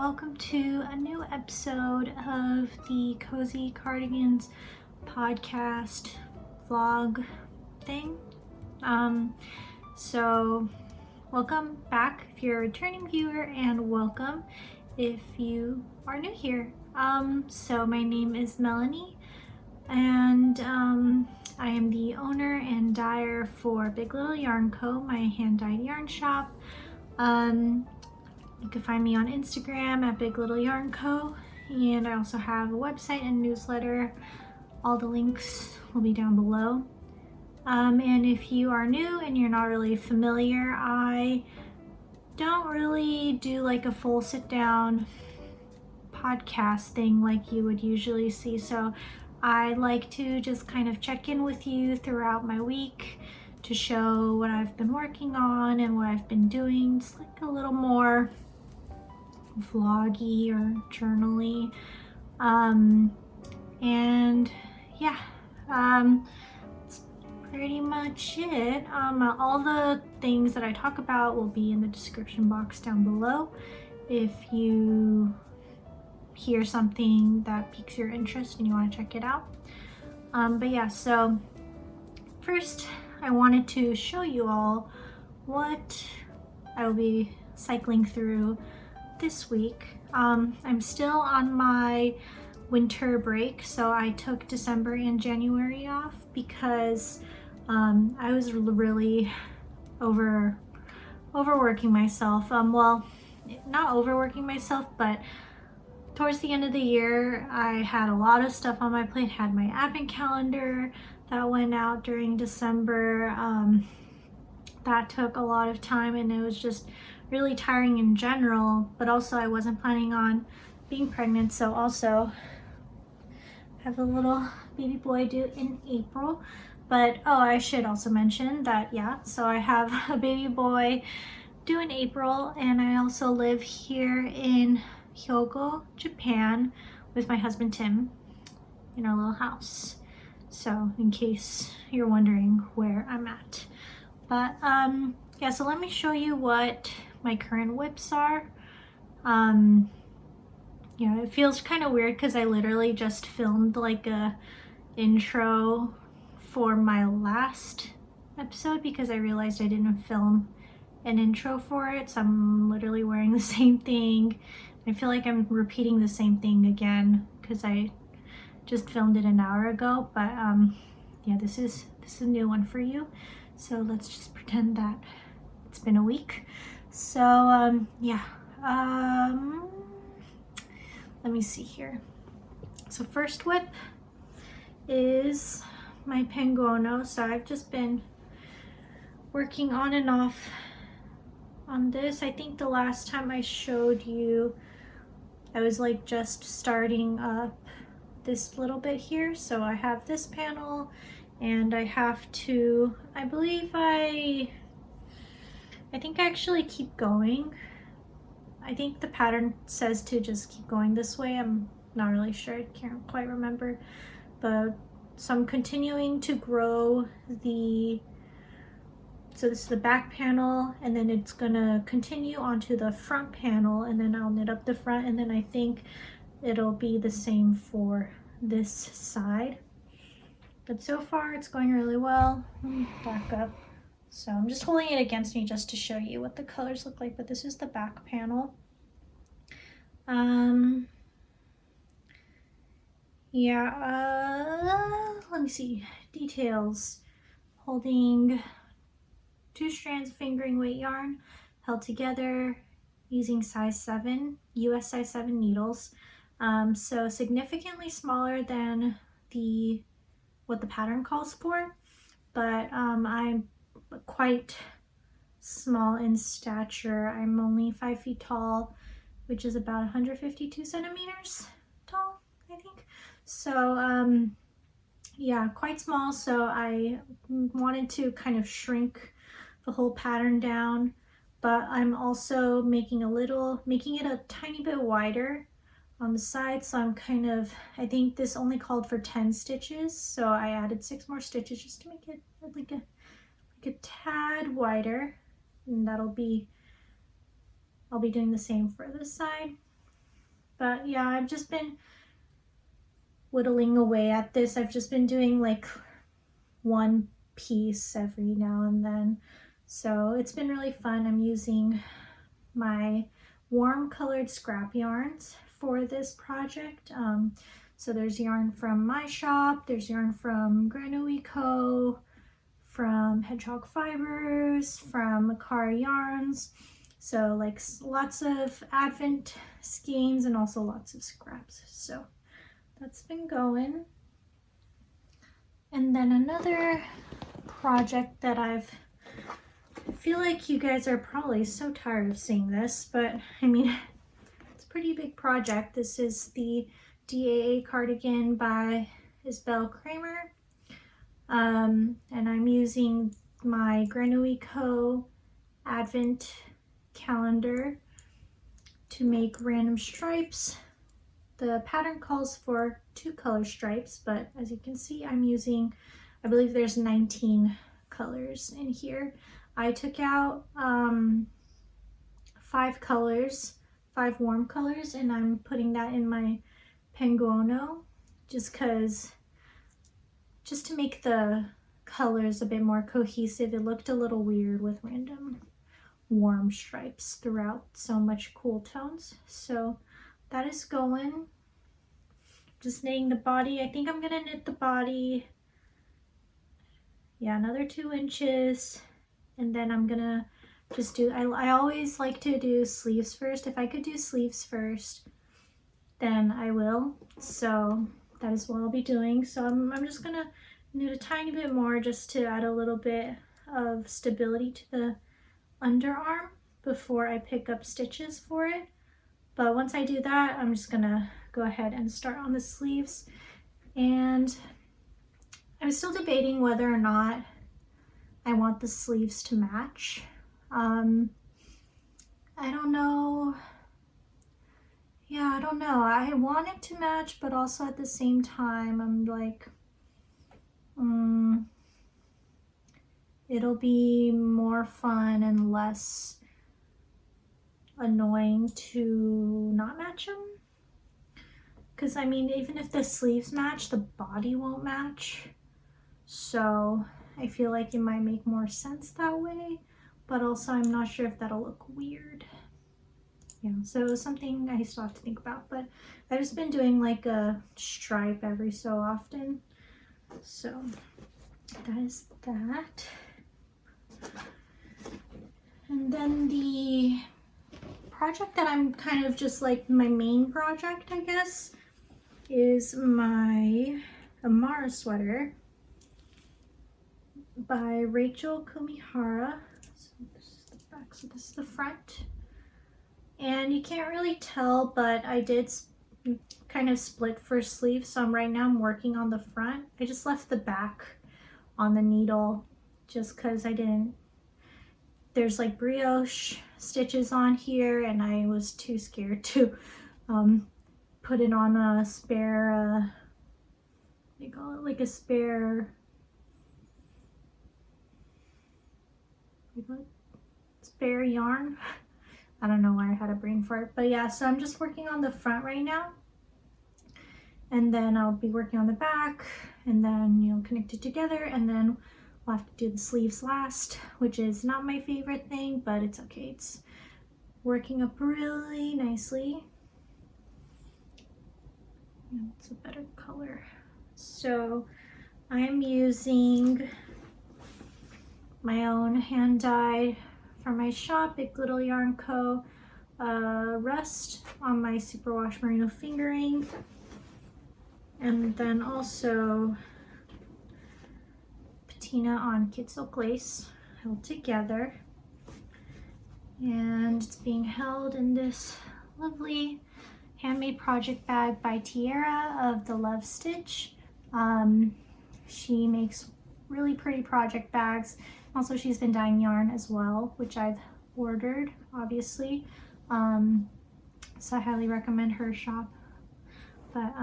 welcome to a new episode of the Cozy Cardigans podcast vlog thing. So welcome back if you're a returning viewer, and welcome if you are new here. So my name is Melanie, and I am the owner and dyer for Big Little Yarn Co., my hand-dyed yarn shop. You can find me on Instagram at Big Little Yarn Co., and I also have a website and newsletter. All the links will be down below. And if you are new and you're not really familiar, I don't really do like a full sit-down podcast thing like you would usually see. So I like to just kind of check in with you throughout my week to show what I've been working on and what I've been doing, just like a little more vloggy or journally. And yeah, that's pretty much it. All the things that I talk about will be in the description box down below if you hear something that piques your interest and you want to check it out. But yeah, so first I wanted to show you all what I will be cycling through this week. I'm still on my winter break, so I took December and January off because I was really overworking myself. Well, not overworking myself, but towards the end of the year I had a lot of stuff on my plate. Had my advent calendar that went out during December. That took a lot of time, and it was just really tiring in general, but also I wasn't planning on being pregnant, so also have a little baby boy due in April. But oh, I should also mention that, yeah, so I have a baby boy due in April, and I also live here in Hyogo, Japan with my husband Tim in our little house. So in case you're wondering where I'm at. But yeah, so let me show you what my current whips are. Yeah, it feels kind of weird because I literally just filmed like a intro for my last episode because I realized I didn't film an intro for it, so I'm literally wearing the same thing. I feel like I'm repeating the same thing again because I just filmed it an hour ago, but yeah, this is a new one for you, so let's just pretend that it's been a week. So yeah, let me see here. So first whip is my Penguono. So I've just been working on and off on this. I think the last time I showed you I was like just starting up this little bit here. So I have this panel, and I have to, I believe I think I actually keep going. I think the pattern says to just keep going this way. I'm not really sure, I can't quite remember. But so I'm continuing to grow so this is the back panel, and then it's gonna continue onto the front panel, and then I'll knit up the front, and then I think it'll be the same for this side. But so far it's going really well. Let me back up. So I'm just holding it against me just to show you what the colors look like, but this is the back panel. Yeah, let me see. Details. Holding 2 strands of fingering weight yarn held together using size 7, US size 7 needles. So significantly smaller than what the pattern calls for, but I'm quite small in stature. I'm only 5 feet tall, which is about 152 centimeters tall, I think. So yeah, quite small. So I wanted to kind of shrink the whole pattern down, but I'm also making it a tiny bit wider on the side. So I'm kind of, I think this only called for 10 stitches, so I added 6 more stitches just to make it like a tad wider, and I'll be doing the same for this side. But yeah, I've just been whittling away at this. I've just been doing like one piece every now and then. So it's been really fun. I'm using my warm colored scrap yarns for this project. So there's yarn from my shop, there's yarn from Grenouille Co., from Hedgehog Fibers, from Cardigans. So like lots of Advent skeins and also lots of scraps. So that's been going. And then another project that I feel like you guys are probably so tired of seeing this, but I mean, it's a pretty big project. This is the DAA cardigan by Isabel Kramer. And I'm using my Grenouille Co. Advent calendar to make random stripes. The pattern calls for 2 color stripes, but as you can see, I'm using, I believe there's 19 colors in here. I took out 5 colors, 5 warm colors, and I'm putting that in my Penguono just to make the colors a bit more cohesive. It looked a little weird with random warm stripes throughout so much cool tones. So that is going. Just knitting the body. I think I'm gonna knit the body, yeah, another 2 inches, and then I'm gonna just do, I always like to do sleeves first. If I could do sleeves first, then I will. So that is what I'll be doing. So I'm just gonna knit a tiny bit more just to add a little bit of stability to the underarm before I pick up stitches for it. But once I do that, I'm just gonna go ahead and start on the sleeves. And I'm still debating whether or not I want the sleeves to match. I don't know. Yeah, I don't know. I want it to match, but also at the same time, I'm like, it'll be more fun and less annoying to not match them. Because I mean, even if the sleeves match, the body won't match. So I feel like it might make more sense that way, but also I'm not sure if that'll look weird. Yeah, so it was something I still have to think about, but I've just been doing like a stripe every so often. So that is that. And then the project that I'm kind of just like my main project, I guess, is my Amara sweater by Rachel Kumihara. So this is the back, so this is the front. And you can't really tell, but I did kind of split first sleeve, so right now I'm working on the front. I just left the back on the needle just because I didn't, there's like brioche stitches on here and I was too scared to put it on a spare, they call it like a spare, spare yarn. I don't know why I had a brain fart, but yeah, so I'm just working on the front right now. And then I'll be working on the back and then, you know, connect it together, and then we'll have to do the sleeves last, which is not my favorite thing, but it's okay. It's working up really nicely. It's a better color. So I'm using my own hand dyed from my shop, Big Little Yarn Co. Rust on my superwash merino fingering, and then also Patina on Kid Silk Lace held together, and it's being held in this lovely handmade project bag by Tiara of the Love Stitch. She makes really pretty project bags. Also, she's been dyeing yarn as well, which I've ordered, obviously. So I highly recommend her shop. But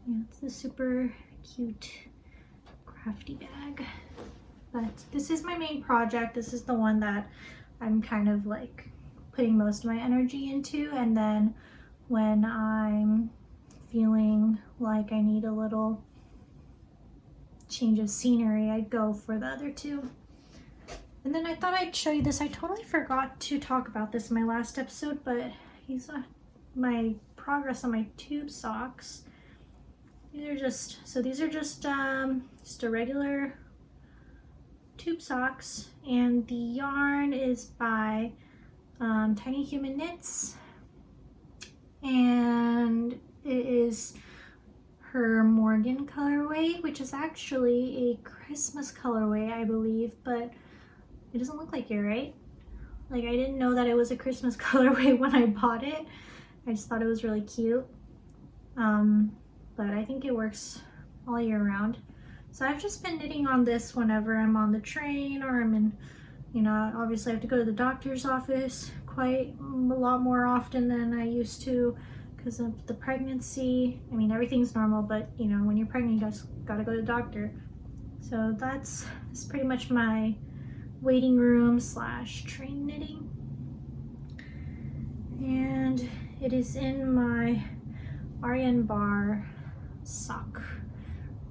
yeah, it's a super cute crafty bag. But this is my main project. This is the one that I'm kind of like putting most of my energy into. And then when I'm feeling like I need a little change of scenery, I'd go for the other two. And then I thought I'd show you this. I totally forgot to talk about this in my last episode, but these are my progress on my tube socks. These are just a regular tube socks, and the yarn is by Tiny Human Knits, and it is her Morgan colorway, which is actually a Christmas colorway, I believe, but it doesn't look like it, right? Like, I didn't know that it was a Christmas colorway when I bought it. I just thought it was really cute. But I think it works all year round. So I've just been knitting on this whenever I'm on the train, or I'm in, you know, obviously I have to go to the doctor's office quite a lot more often than I used to because of the pregnancy. I mean, everything's normal, but you know, when you're pregnant, you just gotta go to the doctor. So that's pretty much my waiting room / train knitting. And it is in my Aryan Bar sock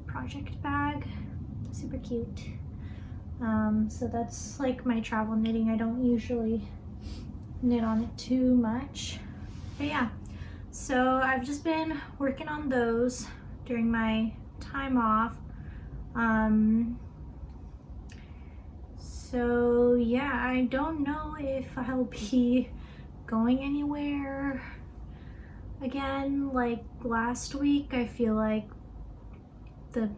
project bag. Super cute. So that's like my travel knitting. I don't usually knit on it too much, but yeah. So I've just been working on those during my time off. So yeah, I don't know if I'll be going anywhere again. Like last week, I feel like the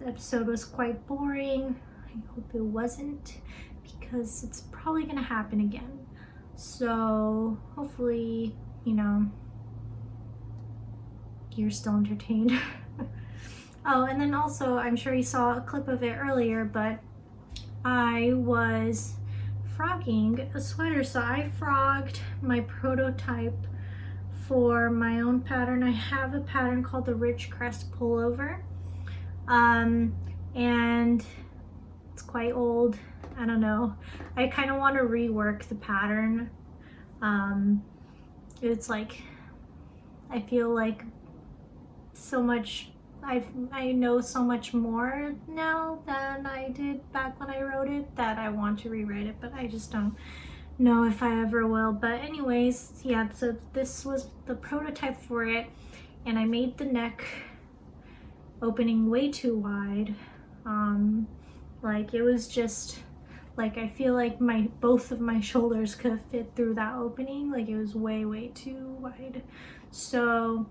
episode was quite boring. I hope it wasn't, because it's probably gonna happen again. So hopefully, you know, you're still entertained. Oh, and then also, I'm sure you saw a clip of it earlier, but I was frogging a sweater. So I frogged my prototype for my own pattern. I have a pattern called the Rich Crest Pullover, and it's quite old. I don't know. I kind of want to rework the pattern. It's like, I feel like so much, I know so much more now than I did back when I wrote it, that I want to rewrite it, but I just don't know if I ever will. But anyways, yeah, so this was the prototype for it, and I made the neck opening way too wide. Like, it was just like, I feel like both of my shoulders could fit through that opening. Like, it was way too wide. So,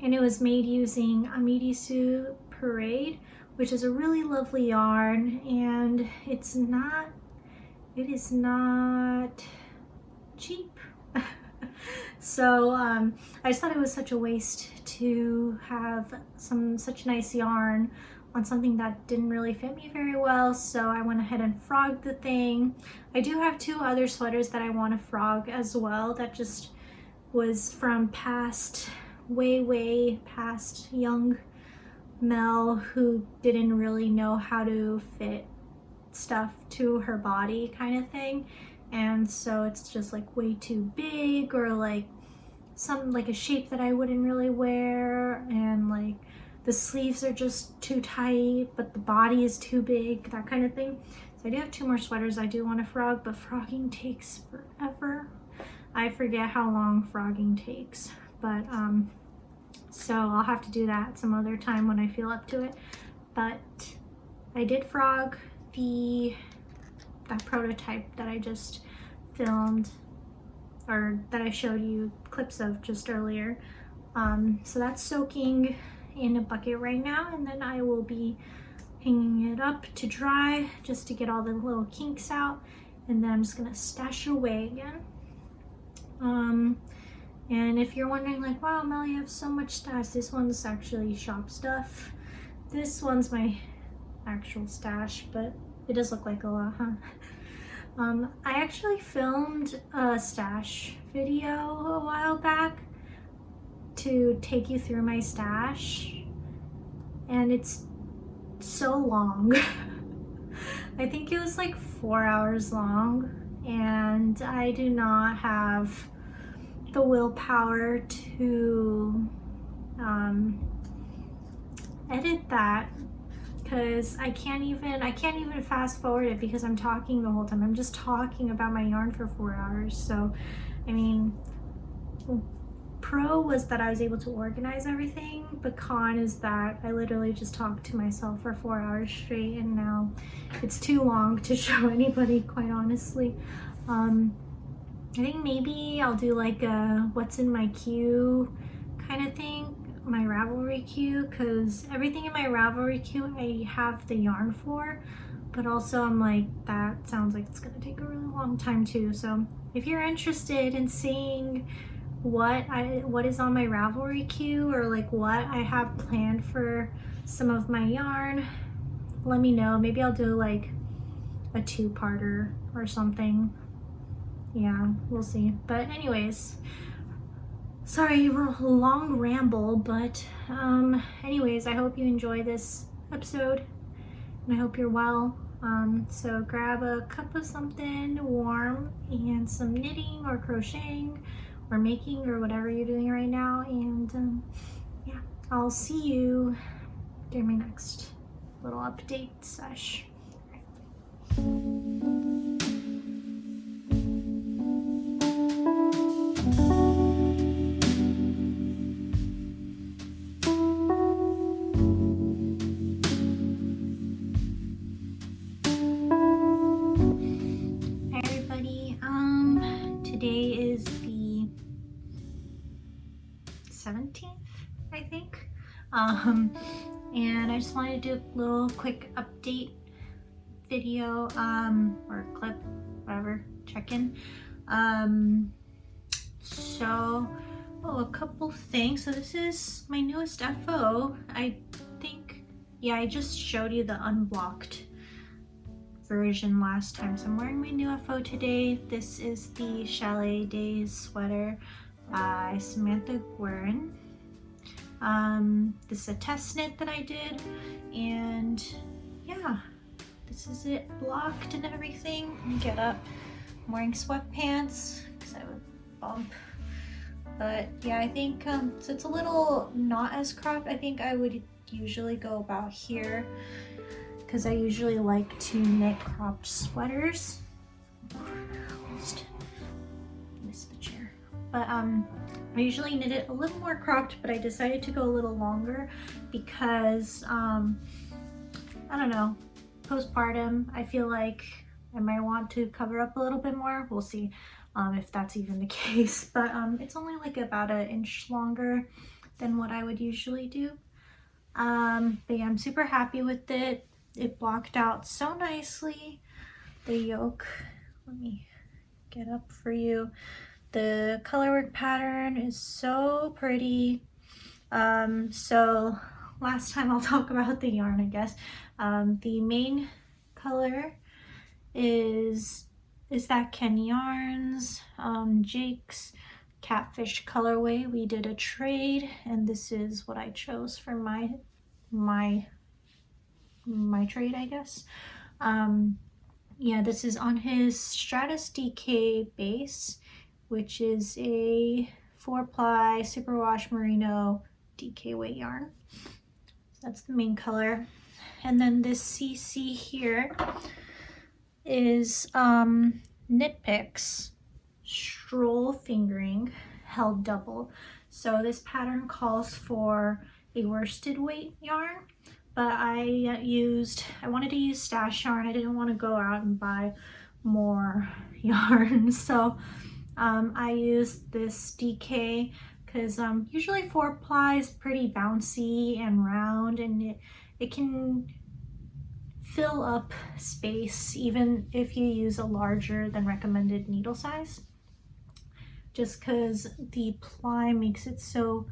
and it was made using Amirisu Parade, which is a really lovely yarn, and it is not cheap. So I just thought it was such a waste to have such nice yarn on something that didn't really fit me very well. So I went ahead and frogged the thing. I do have 2 other sweaters that I want to frog as well, that just was from way past young Mel, who didn't really know how to fit stuff to her body kind of thing. And so it's just like way too big, or like a shape that I wouldn't really wear, and like the sleeves are just too tight but the body is too big, that kind of thing. So I do have 2 more sweaters I do want to frog, but frogging takes forever. I forget how long frogging takes, but so I'll have to do that some other time when I feel up to it. But I did frog that prototype that I just filmed, or that I showed you clips of just earlier. So that's soaking in a bucket right now, and then I will be hanging it up to dry just to get all the little kinks out, and then I'm just gonna stash it away again. And if you're wondering, like, wow, Mel, you have so much stash, this one's actually shop stuff. This one's my actual stash, but it does look like a lot, huh? I actually filmed a stash video a while back to take you through my stash, and it's so long. I think it was like 4 hours long, and I do not have the willpower to edit that, because I can't even fast forward it because I'm talking the whole time. I'm just talking about my yarn for 4 hours. So I mean, pro was that I was able to organize everything, but con is that I literally just talked to myself for 4 hours straight, and now it's too long to show anybody, quite honestly. I think maybe I'll do like a what's in my queue kind of thing, my Ravelry queue, because everything in my Ravelry queue I have the yarn for, but also I'm like, that sounds like it's gonna take a really long time too. So if you're interested in seeing what is on my Ravelry queue, or like what I have planned for some of my yarn, let me know. Maybe I'll do like a 2-parter or something. Yeah, we'll see. But anyways, sorry, long ramble, but anyways, I hope you enjoy this episode, and I hope you're well. So grab a cup of something warm and some knitting or crocheting or making or whatever you're doing right now, and yeah, I'll see you during my next little update sesh. Today is the 17th, I think, and I just wanted to do a little quick update video, or clip, whatever, check-in. So, a couple things. So this is my newest FO. I think, yeah, I just showed you the unblocked version last time, so I'm wearing my new FO today. This is the Chalet Days sweater by Samantha Guerin. This is a test knit that I did, and yeah, this is it blocked and everything. Let me get up. I'm wearing sweatpants because I have a bump, but yeah, I think so it's a little not as cropped. I think I would usually go about here, because I usually like to knit cropped sweaters. Almost missed the chair. But I usually knit it a little more cropped, but I decided to go a little longer because I don't know, postpartum, I feel like I might want to cover up a little bit more. We'll see if that's even the case, but it's only like about 1 inch longer than what I would usually do. But yeah, I'm super happy with it. It blocked out so nicely. The yoke, let me get up for you. The colorwork pattern is so pretty. So last time I'll talk about the yarn, I guess. The main color is that Kenyarns, Jake's Catfish colorway. We did a trade, and this is what I chose for my trade, I guess. Yeah, this is on his Stratus DK base, which is a 4-ply superwash merino DK weight yarn. So that's the main color. And then this CC here is Knitpicks Stroll fingering held double. So this pattern calls for a worsted weight yarn, but I wanted to use stash yarn. I didn't want to go out and buy more yarn, so I used this DK because usually 4-ply is pretty bouncy and round, and it can fill up space even if you use a larger than recommended needle size, just because the ply makes it so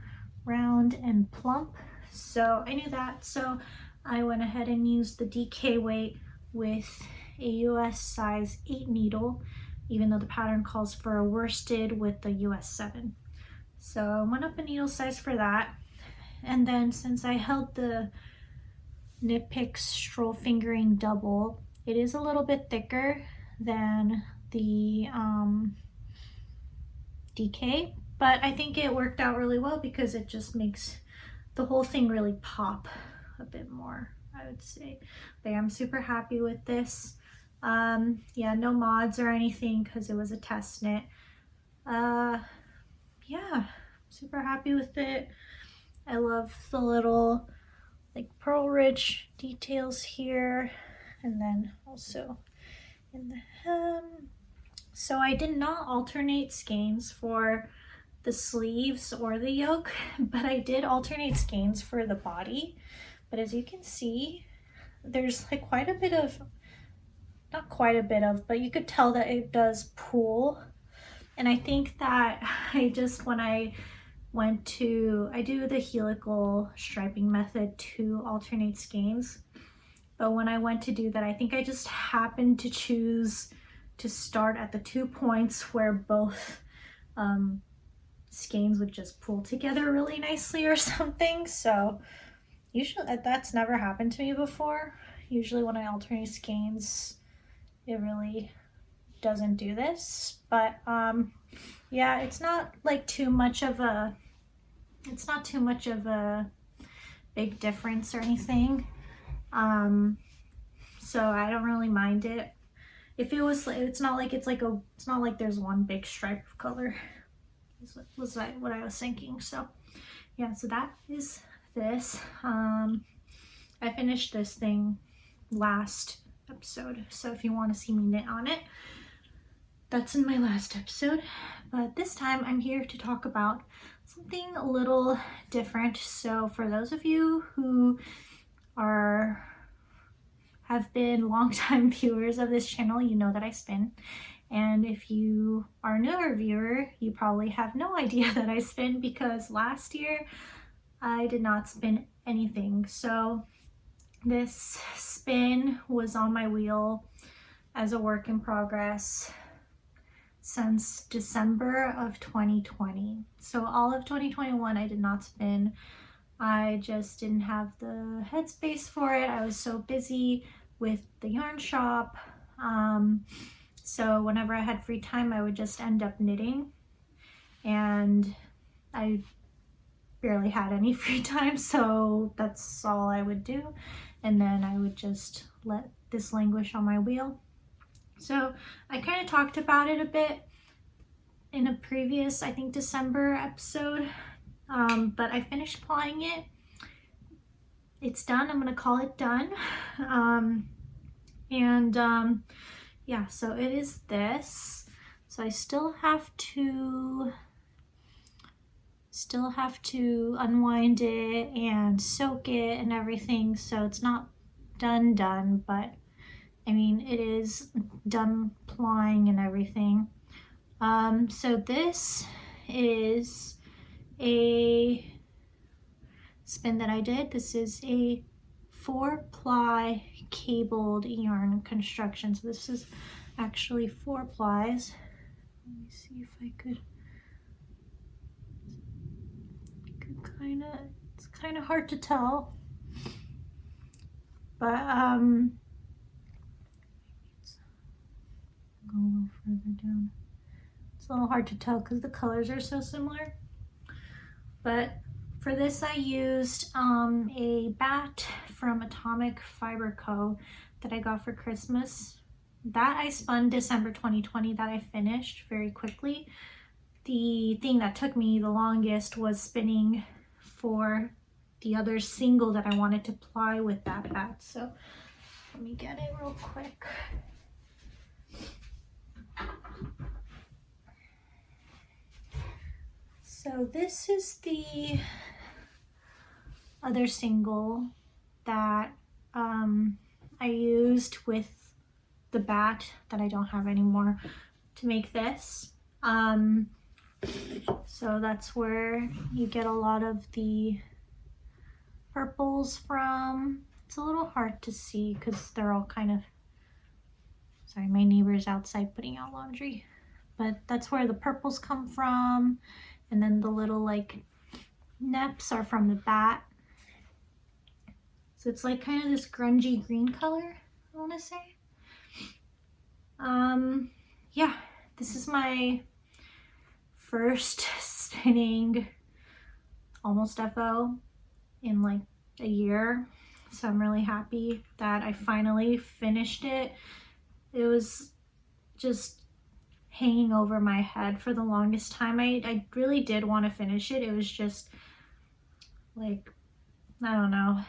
round and plump. So I knew that, so I went ahead and used the DK weight with a US size 8 needle, even though the pattern calls for a worsted with the US 7. So I went up a needle size for that. And then since I held the Knitpicks Stroll fingering double, it is a little bit thicker than the DK, but I think it worked out really well because it just makes the whole thing really pop a bit more, I would say. But yeah, I'm super happy with this. Yeah, no mods or anything because it was a test knit. Yeah, super happy with it. I love the little like pearl rich details here, and then also in the hem. So I did not alternate skeins for the sleeves or the yoke, but I did alternate skeins for the body. But as you can see, there's like quite a bit of, not quite a bit of, but you could tell that it does pull. And I think that I just, when I went to, I do the helical striping method to alternate skeins. But when I went to do that, I think I just happened to choose to start at the 2 points where both skeins would just pull together really nicely or something. So usually that's never happened to me before. Usually when I alternate skeins, it really doesn't do this. But yeah, it's not like too much of a, it's not too much of a big difference or anything. So I don't really mind it. If it was, it's not like it's like a, it's not like there's one big stripe of color. Was that what I was thinking? So yeah, so that is this. I finished this thing last episode, so if you want to see me knit on it, that's in my last episode. But this time I'm here to talk about something a little different. So for those of you who have been longtime viewers of this channel, you know that I spin. And if you are a newer viewer, you probably have no idea that I spin because last year I did not spin anything. So this spin was on my wheel as a work in progress since December of 2020. So all of 2021 I did not spin. I just didn't have the headspace for it. I was so busy with the yarn shop. So whenever I had free time, I would just end up knitting, and I barely had any free time, so that's all I would do. And then I would just let this languish on my wheel. So I kind of talked about it a bit in a previous, I think, December episode, but I finished plying it. It's done. I'm gonna call it done. Yeah, so it is this. So I still have to unwind it and soak it and everything, so it's not done, but I mean it is done plying and everything. So this is a spin that I did. This is a 4-ply cabled yarn construction. So this is actually 4 plies. Let me see if I could it's kind of hard to tell, but go a little further down. It's a little hard to tell because the colors are so similar. But for this I used a bat from Atomic Fiber Co. that I got for Christmas. That I spun December 2020, that I finished very quickly. The thing that took me the longest was spinning for the other single that I wanted to ply with that bat. So let me get it real quick. So this is the other single that I used with the bat that I don't have anymore to make this. So that's where you get a lot of the purples from. It's a little hard to see because they're all kind of, sorry, my neighbor's outside putting out laundry, but that's where the purples come from. And then the little like neps are from the bat. So it's like kind of this grungy green color, I want to say. Yeah, this is my first spinning almost FO in like a year. So I'm really happy that I finally finished it. It was just hanging over my head for the longest time. I really did want to finish it. It was just like, I don't know.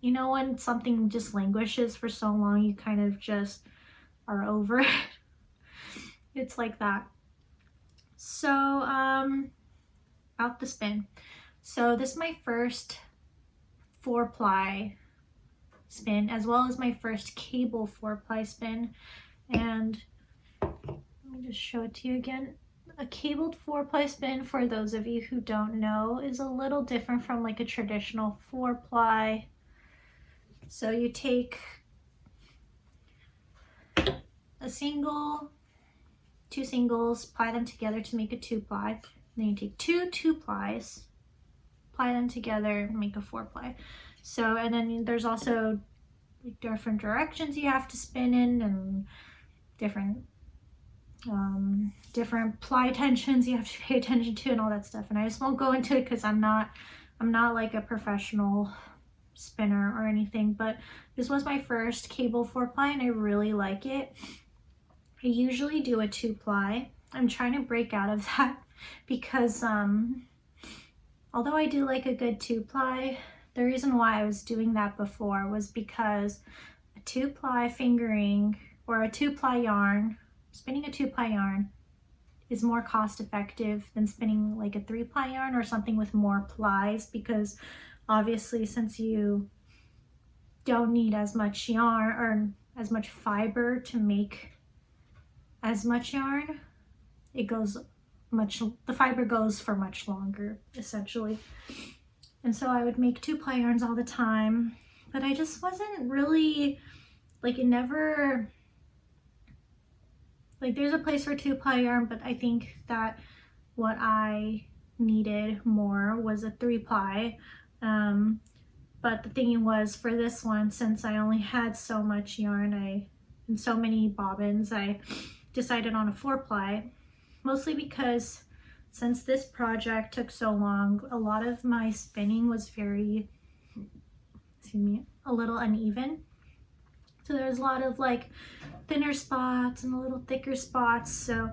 You know, when something just languishes for so long, you kind of just are over it. It's like that. So, about the spin. So this is my first 4-ply spin, as well as my first cable 4-ply spin. And let me just show it to you again. A cabled 4-ply spin, for those of you who don't know, is a little different from like a traditional 4-ply. So you take a single, 2 singles, ply them together to make a 2-ply. Then you take 2 2-plies, ply them together, make a 4-ply. So, and then there's also like different directions you have to spin in, and different ply tensions you have to pay attention to, and all that stuff. And I just won't go into it because I'm not like a professional spinner or anything, but this was my first cable 4-ply and I really like it. I usually do a 2-ply. I'm trying to break out of that because although I do like a good 2-ply, the reason why I was doing that before was because a 2-ply fingering or a 2-ply yarn, spinning a 2-ply yarn is more cost effective than spinning like a 3-ply yarn or something with more plies, because obviously since you don't need as much yarn or as much fiber to make as much yarn, the fiber goes for much longer essentially. And so I would make 2-ply yarns all the time, but I just wasn't really like, it never, like, there's a place for 2-ply yarn, but I think that what I needed more was a 3-ply. But the thing was, for this one, since I only had so much yarn and so many bobbins, I decided on a 4-ply, mostly because since this project took so long, a lot of my spinning was very, a little uneven. So there's a lot of like thinner spots and a little thicker spots. So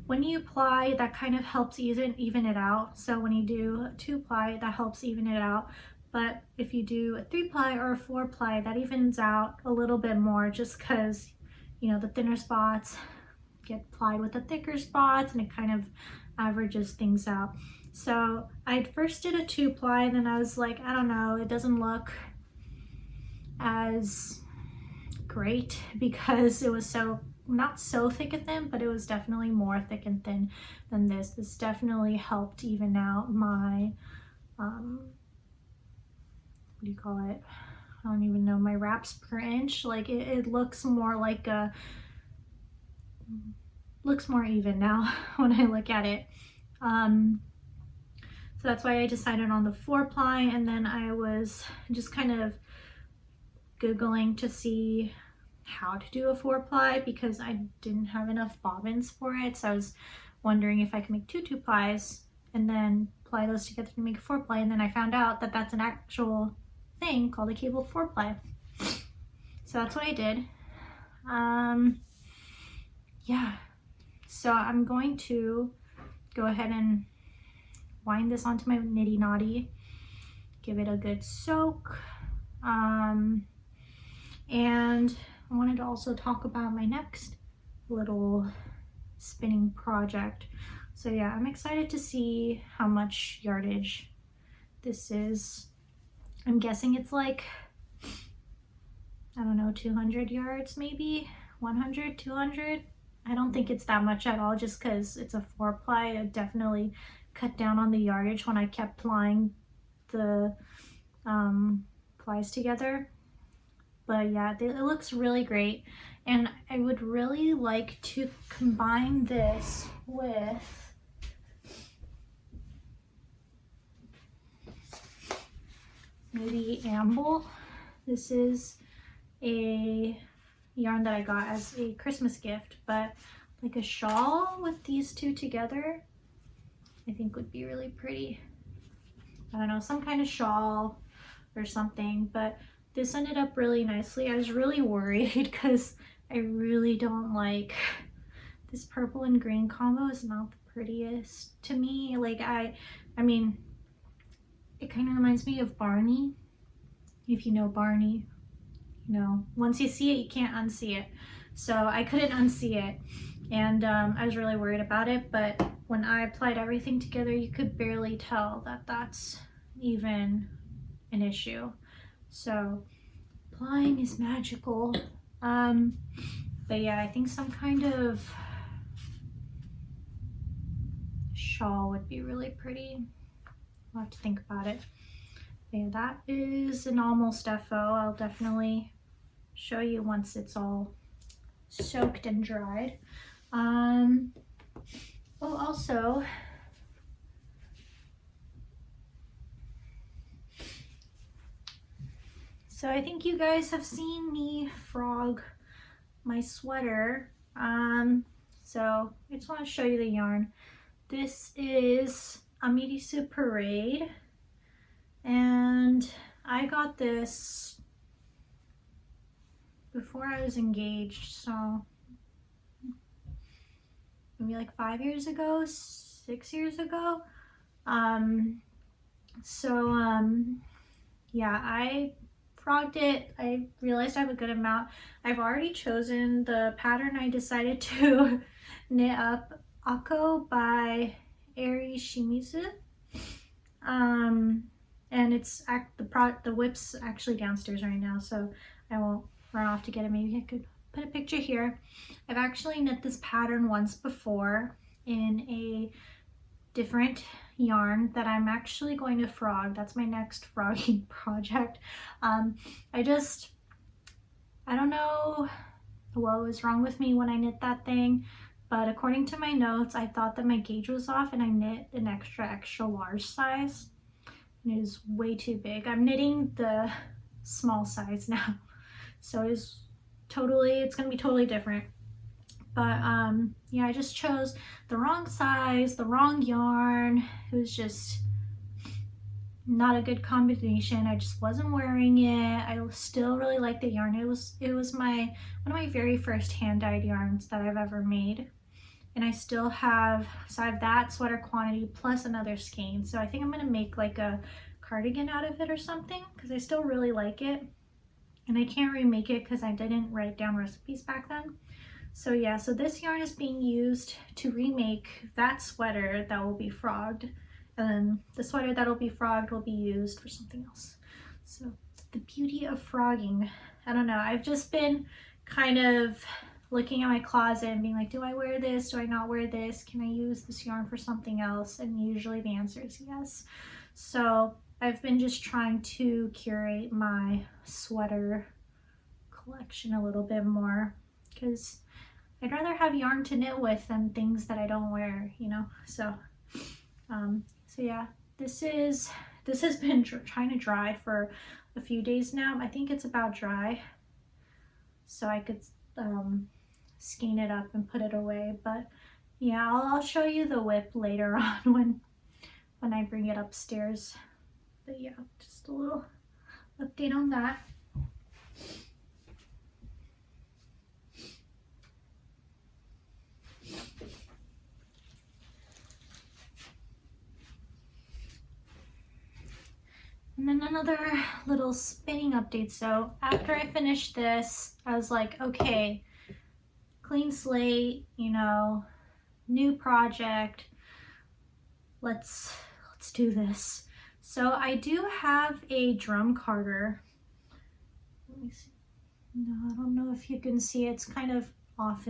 when you ply, that kind of helps even it out. So when you do a 2-ply, that helps even it out. But if you do a 3-ply or a 4-ply, that evens out a little bit more, just because, you know, the thinner spots get plied with the thicker spots and it kind of averages things out. So I first did a 2-ply, then I was like, I don't know, it doesn't look as great because it was so, not so thick and thin, but it was definitely more thick and thin than this. This definitely helped even out my what do you call it? I don't even know, my wraps per inch. Like it looks more like a, looks more even now when I look at it. So that's why I decided on the 4-ply, and then I was just kind of Googling to see how to do a 4-ply because I didn't have enough bobbins for it. So I was wondering if I could make 2 2-plies and then ply those together to make a 4-ply, and then I found out that that's an actual thing called a cable 4-ply. So that's what I did. Yeah, so I'm going to go ahead and wind this onto my nitty knotty, give it a good soak, and I wanted to also talk about my next little spinning project. So yeah, I'm excited to see how much yardage this is. I'm guessing it's like, I don't know, 200 yards maybe, 100, 200. I don't think it's that much at all, just because it's a 4-ply. It definitely cut down on the yardage when I kept plying the plies together. But yeah, it looks really great, and I would really like to combine this with maybe amble. This is a yarn that I got as a Christmas gift, but like a shawl with these two together, I think would be really pretty. I don't know, some kind of shawl or something, but this ended up really nicely. I was really worried because I really don't like this purple and green combo. Is not the prettiest to me. Like I mean, it kind of reminds me of Barney. If you know Barney, you know, once you see it, you can't unsee it. So I couldn't unsee it, and I was really worried about it, but when I applied everything together, you could barely tell that that's even an issue. So applying is magical. But yeah, I think some kind of shawl would be really pretty. I'll have to think about it. But yeah, that is an almost FO. I'll definitely show you once it's all soaked and dried. Oh, also, so I think you guys have seen me frog my sweater. So I just want to show you the yarn. This is Amirisu Parade, and I got this before I was engaged, so maybe like 5 years ago, 6 years ago. Yeah, I frogged it. I realized I have a good amount. I've already chosen the pattern. I decided to knit up Ako by Eri Shimizu. And it's the whip's actually downstairs right now, so I won't run off to get it. Maybe I could put a picture here. I've actually knit this pattern once before in a different yarn that I'm actually going to frog. That's my next frogging project. I don't know what was wrong with me when I knit that thing, but according to my notes, I thought that my gauge was off and I knit an extra large size. And it is way too big. I'm knitting the small size now, so it's gonna be totally different. But yeah, I just chose the wrong size, the wrong yarn. It was just not a good combination. I just wasn't wearing it. I still really like the yarn. It was one of my very first hand-dyed yarns that I've ever made. And I still have, so I have that sweater quantity plus another skein. So I think I'm gonna make like a cardigan out of it or something, because I still really like it. And I can't remake it because I didn't write down recipes back then. So yeah, so this yarn is being used to remake that sweater that will be frogged. And then the sweater that will be frogged will be used for something else. So the beauty of frogging. I don't know, I've just been kind of looking at my closet and being like, do I wear this? Do I not wear this? Can I use this yarn for something else? And usually the answer is yes. So I've been just trying to curate my sweater collection a little bit more, because I'd rather have yarn to knit with than things that I don't wear, you know? So yeah, this has been trying to dry for a few days now. I think it's about dry, so I could skein it up and put it away. But yeah, I'll show you the whip later on when I bring it upstairs. But yeah, just a little update on that. And then another little spinning update. So after I finished this, I was like, okay, clean slate, you know, new project. Let's do this. So I do have a drum carder. Let me see. No, I don't know if you can see it. It's kind of off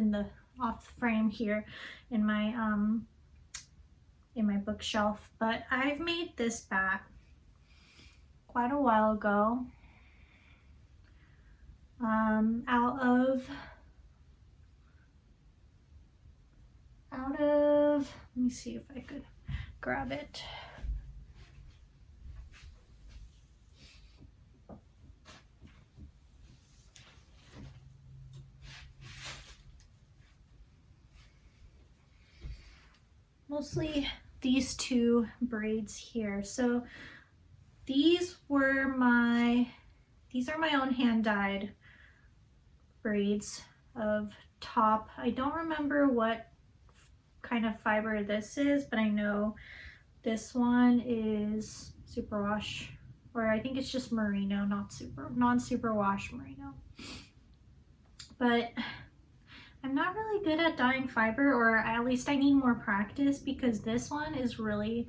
off frame here in my bookshelf, but I've made this bat quite a while ago out of let me see if I could grab it. Mostly these two braids here. So these are my own hand dyed braids of top. I don't remember what kind of fiber this is, but I know this one is superwash, or I think it's just merino, non-superwash merino. But I'm not really good at dyeing fiber, or at least I need more practice, because this one is really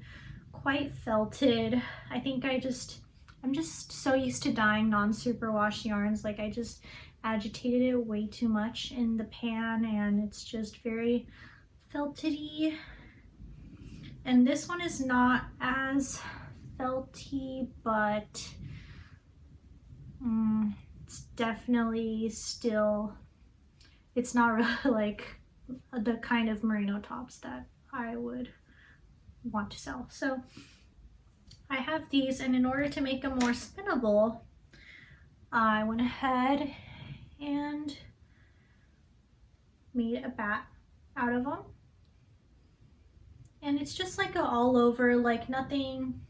quite felted. I think I'm just so used to dyeing non-superwash yarns. Like, I just agitated it way too much in the pan, and it's just very felted-y. And this one is not as felty, but it's definitely still, it's not really like the kind of merino tops that I would want to sell. So I have these, and in order to make them more spinnable, I went ahead and made a bat out of them. And it's just like a all over, like nothing,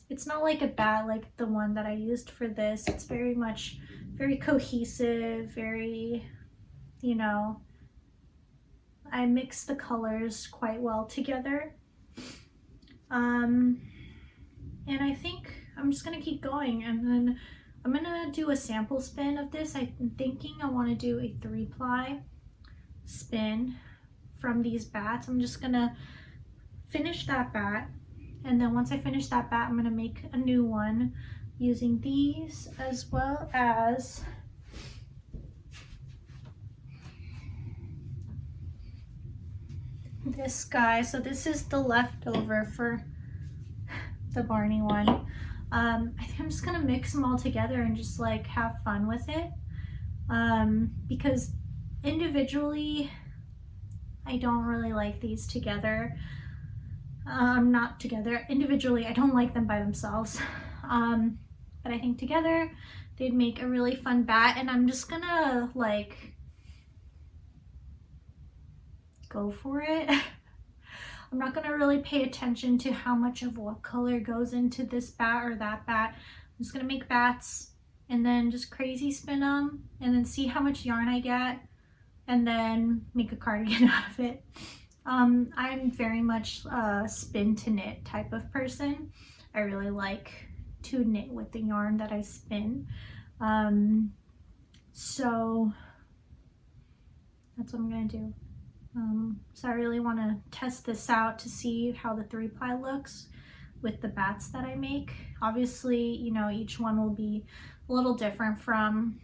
it's not like a bat like the one that I used for this. It's very much, very cohesive, very, you know, I mix the colors quite well together. And I think I'm just gonna keep going, and then I'm gonna do a sample spin of this. I'm thinking I want to do a 3-ply spin from these bats. I'm just gonna finish that bat, and then once I finish that bat, I'm gonna make a new one using these, as well as this guy. So this is the leftover for the Barney one. I think I'm just gonna mix them all together and just like have fun with it, because individually I don't really like these together. Not together, individually I don't like them by themselves, but I think together they'd make a really fun bat. And I'm just gonna like go for it. I'm not gonna really pay attention to how much of what color goes into this bat or that bat. I'm just gonna make bats and then just crazy spin them, and then see how much yarn I get, and then make a cardigan out of it. I'm very much a spin to knit type of person. I really like to knit with the yarn that I spin. So that's what I'm gonna do. So I really want to test this out to see how the 3-ply looks with the bats that I make. Obviously, you know, each one will be a little different from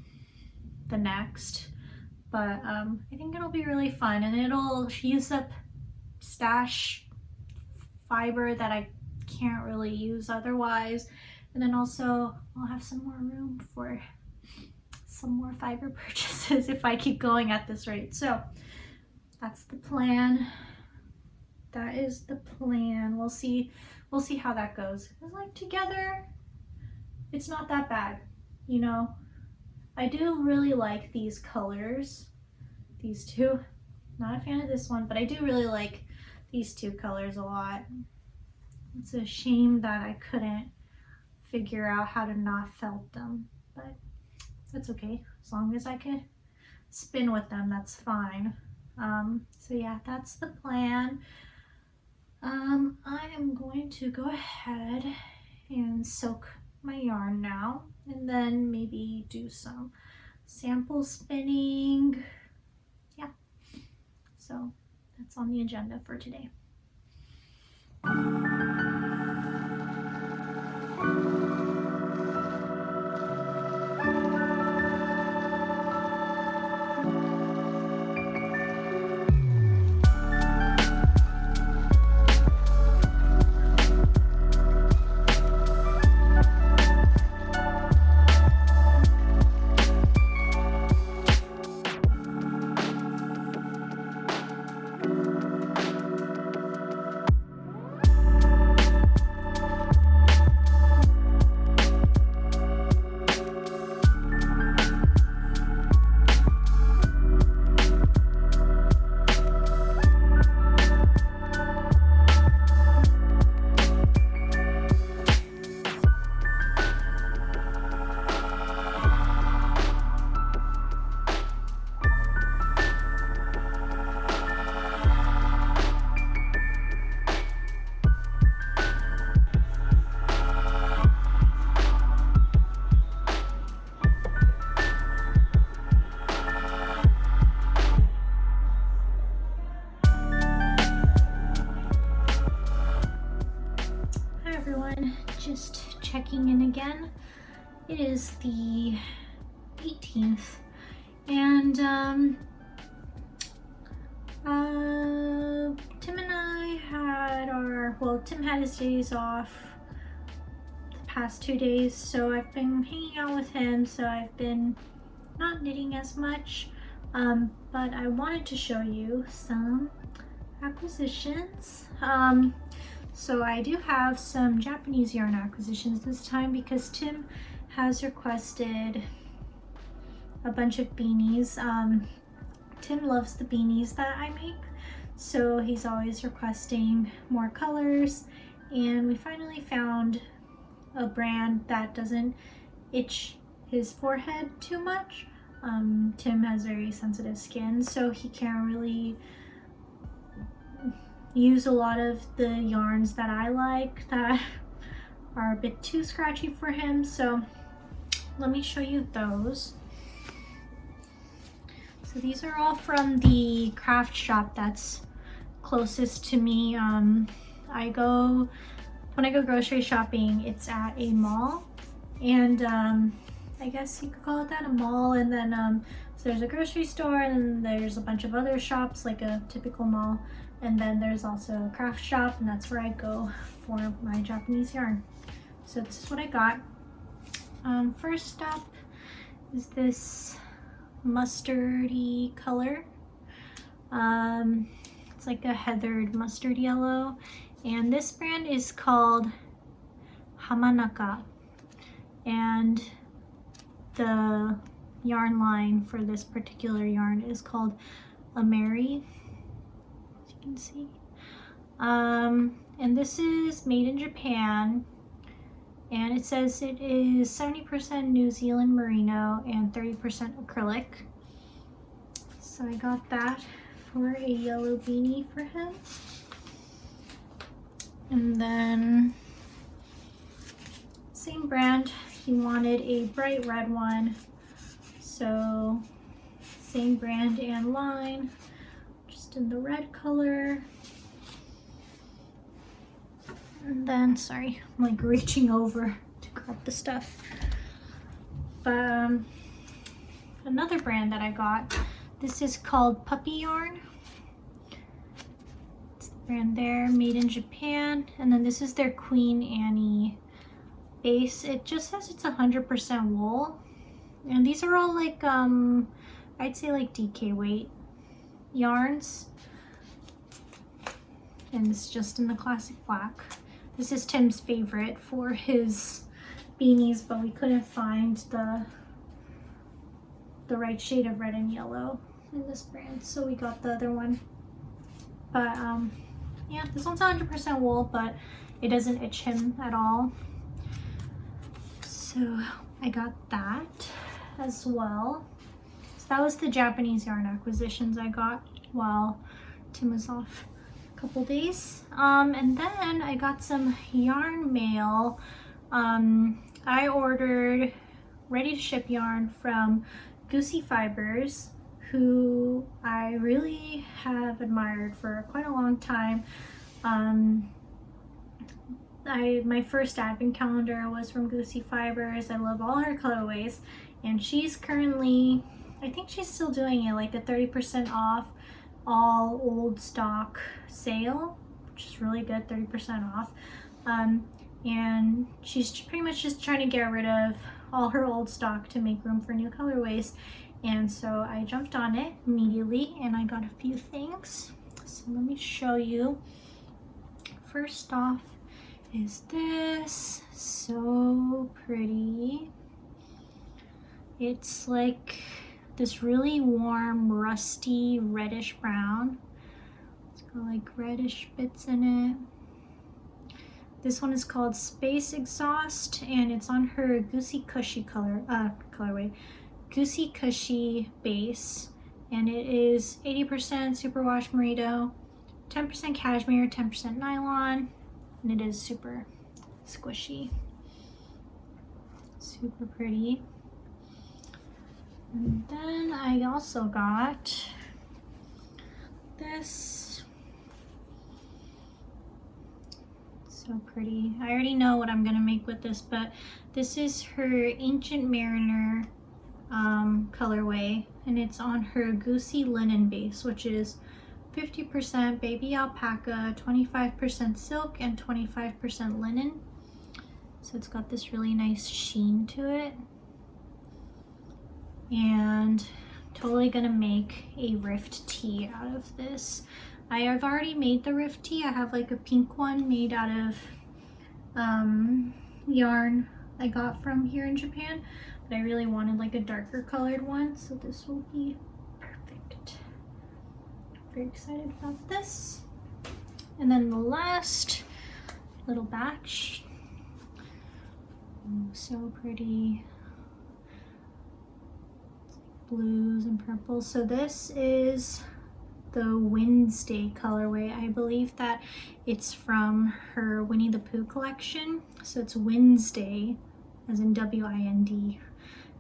the next, but I think it'll be really fun, and it'll use up stash fiber that I can't really use otherwise, and then also I'll have some more room for some more fiber purchases if I keep going at this rate. So that's the plan. That is the plan. We'll see how that goes. Because like together, it's not that bad, you know. I do really like these colors, these two. Not a fan of this one, but I do really like these two colors a lot. It's a shame that I couldn't figure out how to not felt them, but that's okay. As long as I can spin with them, that's fine. So yeah, that's the plan. I am going to go ahead and soak my yarn now, and then maybe do some sample spinning. Yeah, so that's on the agenda for today. checking in again. It is the 18th, and Tim and I had Tim had his days off the past 2 days, so I've been hanging out with him, so I've been not knitting as much, but I wanted to show you some acquisitions. So I do have some Japanese yarn acquisitions this time because Tim has requested a bunch of beanies. Tim loves the beanies that I make, so he's always requesting more colors, and we finally found a brand that doesn't itch his forehead too much. Tim has very sensitive skin, so he can't really use a lot of the yarns that I like that are a bit too scratchy for him. So let me show you those. So these are all from the craft shop that's closest to me. When I go grocery shopping, it's at a mall, and I guess you could call it that, a mall, and then so there's a grocery store, and then there's a bunch of other shops like a typical mall, and then there's also a craft shop, and that's where I go for my Japanese yarn. So this is what I got. First up is this mustardy color. It's like a heathered mustard yellow, and this brand is called Hamanaka, and the yarn line for this particular yarn is called Amara, as you can see. And this is made in Japan, and it says it is 70% New Zealand merino and 30% acrylic. So I got that for a yellow beanie for him. And then same brand, he wanted a bright red one, so same brand and line, just in the red color. And then, sorry, I'm like reaching over to grab the stuff. But another brand that I got, this is called Puppy Yarn. It's the brand there, made in Japan. And then this is their Queen Annie base. It just says it's 100% wool. And these are all like, I'd say like DK weight yarns. And it's just in the classic black. This is Tim's favorite for his beanies, but we couldn't find the right shade of red and yellow in this brand, so we got the other one. But yeah, this one's 100% wool, but it doesn't itch him at all. So I got that as well. So that was the Japanese yarn acquisitions I got while Tim was off a couple days. And then I got some yarn mail. I ordered ready to ship yarn from Goosey Fibers, who I really have admired for quite a long time. My first advent calendar was from Goosey Fibers. I love all her colorways, and she's currently, I think she's still doing it, like a 30% off all old stock sale, which is really good, 30% off. And she's pretty much just trying to get rid of all her old stock to make room for new colorways. And so I jumped on it immediately and I got a few things. So let me show you. First off is this, so pretty. It's like this really warm, rusty, reddish brown. It's got like reddish bits in it. This one is called Space Exhaust, and it's on her Goosey Cushy colorway, Goosey Cushy base, and it is 80% superwash merino, 10% cashmere, 10% nylon, and it is super squishy, super pretty. And then I also got this. So So pretty. I already know what I'm gonna make with this, but this is her Ancient Mariner colorway, and it's on her Goosey Linen base, which is 50% baby alpaca, 25% silk, and 25% linen. So it's got this really nice sheen to it. And totally gonna make a rift tee out of this. I have already made the rift tee. I have like a pink one made out of yarn I got from here in Japan, but I really wanted like a darker colored one, so this will be perfect. Very excited about this. And then the last little batch. Oh, so pretty. Blues and purples. So this is the Wednesday colorway. I believe that it's from her Winnie the Pooh collection. So it's Wednesday, as in W-I-N-D.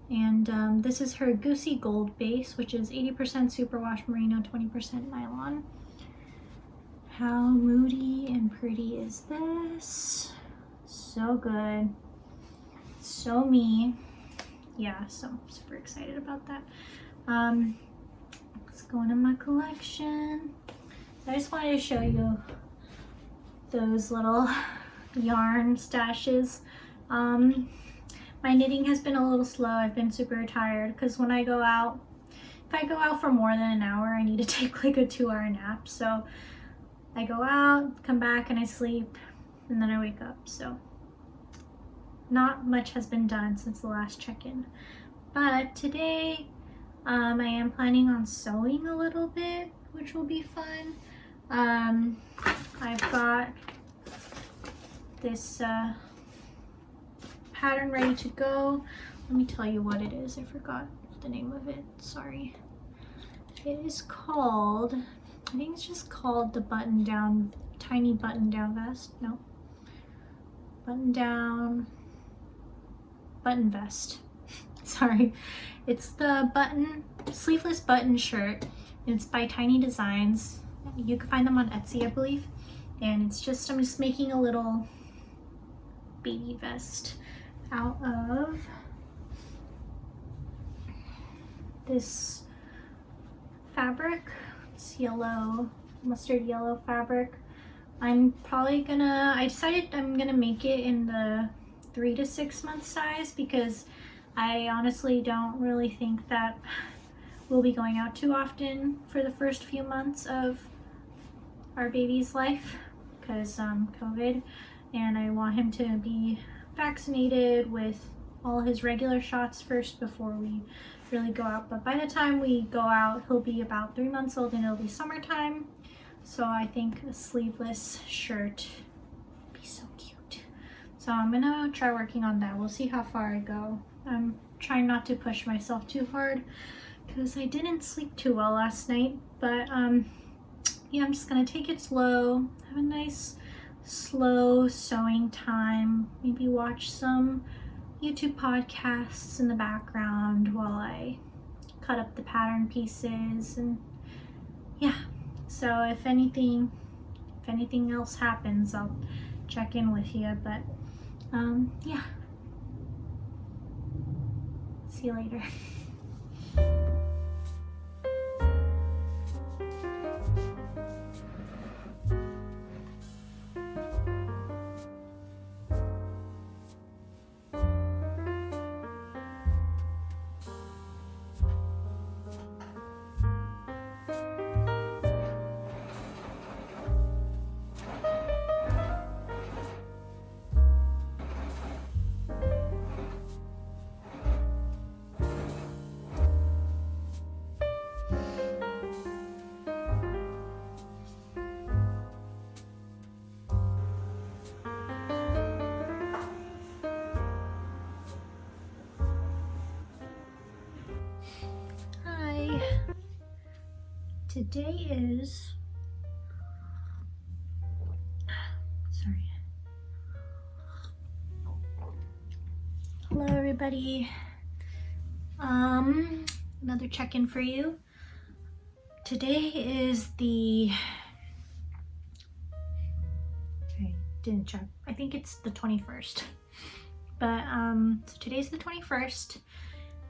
And this is her Goosey Gold base, which is 80% superwash merino, 20% nylon. How moody and pretty is this? So good. So me. Yeah, so I'm super excited about that. Let's go into my collection. I just wanted to show you those little yarn stashes. My knitting has been a little slow. I've been super tired because when I go out, if I go out for more than an hour, I need to take like a 2-hour nap. So I go out, come back, and I sleep, and then I wake up. So not much has been done since the last check-in. But today, I am planning on sewing a little bit, which will be fun. I've got this pattern ready to go. Let me tell you what it is. I forgot the name of it. Sorry. It is called, I think it's just called the tiny button down vest. No. Button vest. Sorry. It's the sleeveless button shirt. And it's by Tiny Designs. You can find them on Etsy, I believe. And it's just, I'm just making a little baby vest out of this fabric. It's yellow, mustard yellow fabric. I decided I'm gonna make it in the 3 to 6 month size because I honestly don't really think that we'll be going out too often for the first few months of our baby's life because COVID, and I want him to be vaccinated with all his regular shots first before we really go out. But by the time we go out, he'll be about 3 months old and it'll be summertime. So I think a sleeveless shirt would be so cute. So I'm gonna try working on that. We'll see how far I go. I'm trying not to push myself too hard because I didn't sleep too well last night. But yeah, I'm just gonna take it slow, have a nice slow sewing time, maybe watch some YouTube podcasts in the background while I cut up the pattern pieces. And yeah, so if anything else happens, I'll check in with you. But yeah, see you later. Today is, sorry. Hello everybody. Another check-in for you. Today is the didn't check. I think it's the 21st. But so today's the 21st,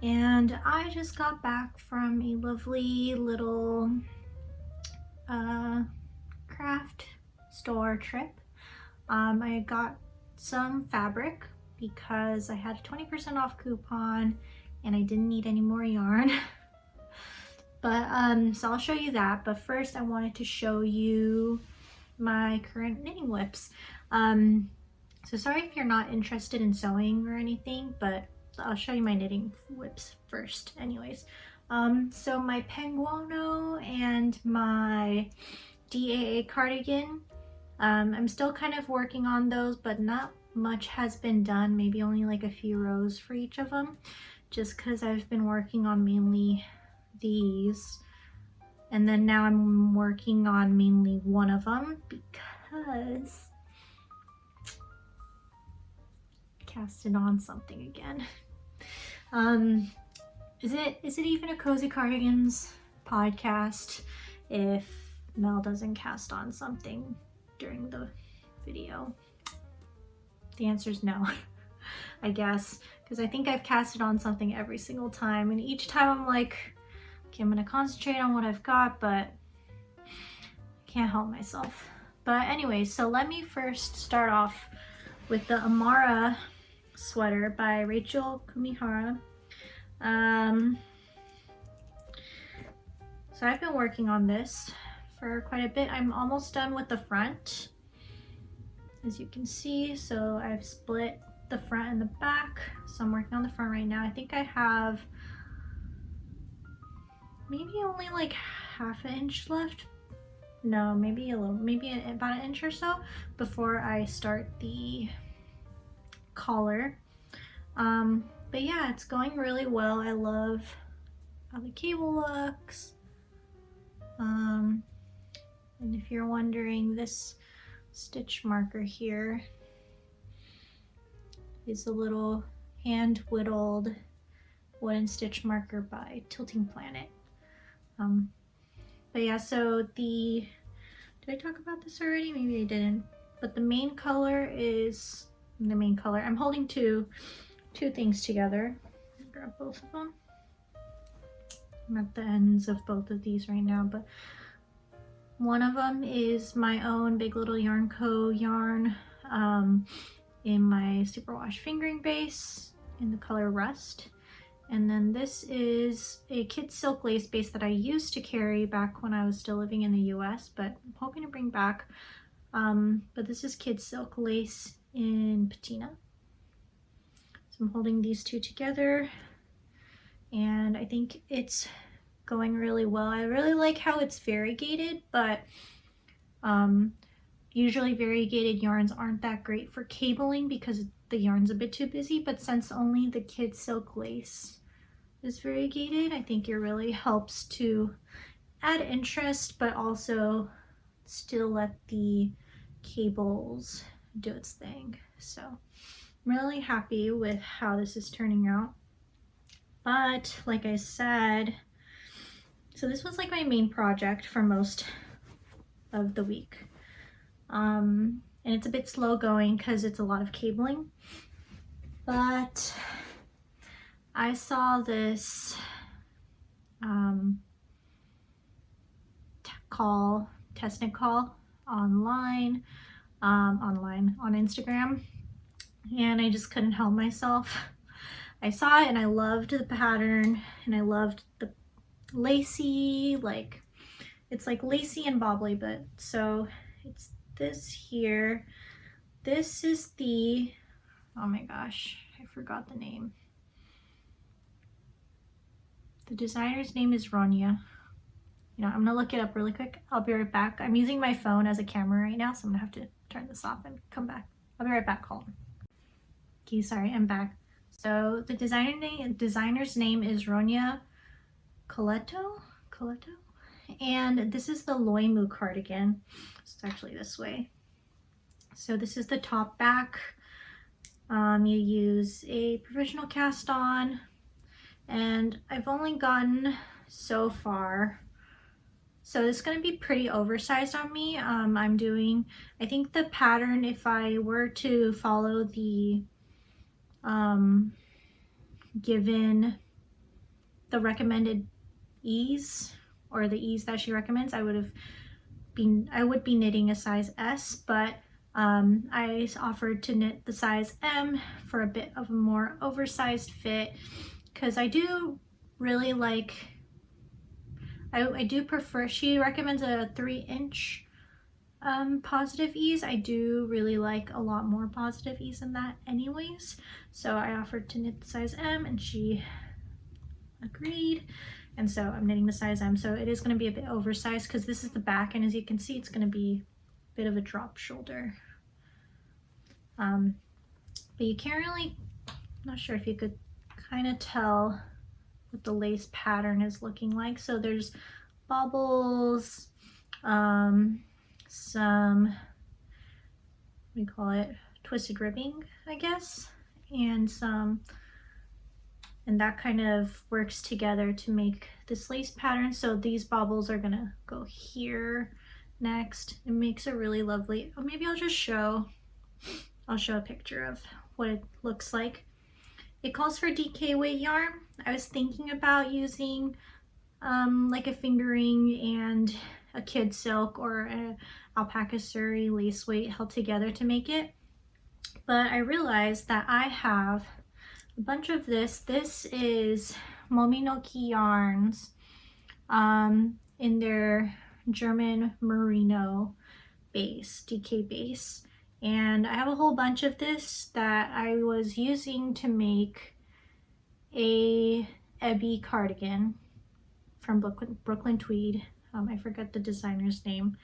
and I just got back from a lovely little craft store trip. I got some fabric because I had a 20% off coupon and I didn't need any more yarn. But so I'll show you that, but first I wanted to show you my current knitting whips. So sorry if you're not interested in sewing or anything, but I'll show you my knitting whips first anyways. So my Penguono and my DAA cardigan, I'm still kind of working on those, but not much has been done, maybe only like a few rows for each of them, just because I've been working on mainly these, and then now I'm working on mainly one of them because I casted on something again. Is it even a Cozy Cardigans podcast if Mel doesn't cast on something during the video? The answer is no. I guess, because I think I've casted on something every single time, and each time I'm like, okay, I'm gonna concentrate on what I've got, but I can't help myself. But anyway, so let me first start off with the Amara sweater by Rachel Kumihara. So I've been working on this for quite a bit. I'm almost done with the front, as you can see. So I've split the front and the back, so I'm working on the front right now. I think I have maybe only like half an inch left. No, maybe a little, maybe about an inch or so before I start the collar. But yeah, it's going really well. I love how the cable looks. And if you're wondering, this stitch marker here is a little hand whittled wooden stitch marker by Tilting Planet. But yeah, so did I talk about this already? Maybe I didn't. But the main color is the main color. I'm holding two things together. Grab both of them. I'm at the ends of both of these right now, but one of them is my own Big Little Yarn Co. yarn in my superwash fingering base in the color Rust. And then this is a kid silk lace base that I used to carry back when I was still living in the US, but I'm hoping to bring back. But this is kid silk lace in Patina. So I'm holding these two together, and I think it's going really well. I really like how it's variegated, but usually variegated yarns aren't that great for cabling because the yarn's a bit too busy, but since only the kid silk lace is variegated, I think it really helps to add interest, but also still let the cables do its thing. So I'm really happy with how this is turning out. But like I said, so this was like my main project for most of the week. And it's a bit slow going because it's a lot of cabling. But I saw this testnet call online on Instagram, and I just couldn't help myself. I saw it and I loved the pattern, and I loved the lacy, like it's like lacy and bobbly, but so it's this here. This is the, oh my gosh, I forgot the name. The designer's name is Ronya. You know, I'm gonna look it up really quick. I'll be right back. I'm using my phone as a camera right now, so I'm gonna have to turn this off and come back. I'll be right back. Hold on. Okay, sorry, I'm back. So the designer's name is Ronya Coletto, and this is the Loimu cardigan. It's actually this way. So this is the top back. You use a professional cast on, and I've only gotten so far So it's going to be pretty oversized on me. I'm doing, I think the pattern, if I were to follow the given the recommended ease or the ease that she recommends, I would be knitting a size S, but I offered to knit the size M for a bit of a more oversized fit because I do really like, I do prefer, she recommends a 3-inch positive ease. I do really like a lot more positive ease than that anyways, so I offered to knit the size M and she agreed, and so I'm knitting the size M. So it is going to be a bit oversized because this is the back, and as you can see it's going to be a bit of a drop shoulder, but you can't really, I'm not sure if you could kind of tell what the lace pattern is looking like. So there's bobbles, some, what do you call it, twisted ribbing, I guess, and some, and that kind of works together to make this lace pattern. So these bobbles are gonna go here next. It makes a really lovely, oh, maybe I'll show a picture of what it looks like. It calls for DK weight yarn. I was thinking about using like a fingering and a kid silk or a alpaca suri lace weight held together to make it, but I realized that I have a bunch of this. This is Mominoki yarns in their German merino base, DK base, and I have a whole bunch of this that I was using to make a Ebby cardigan from Brooklyn Tweed. I forget the designer's name,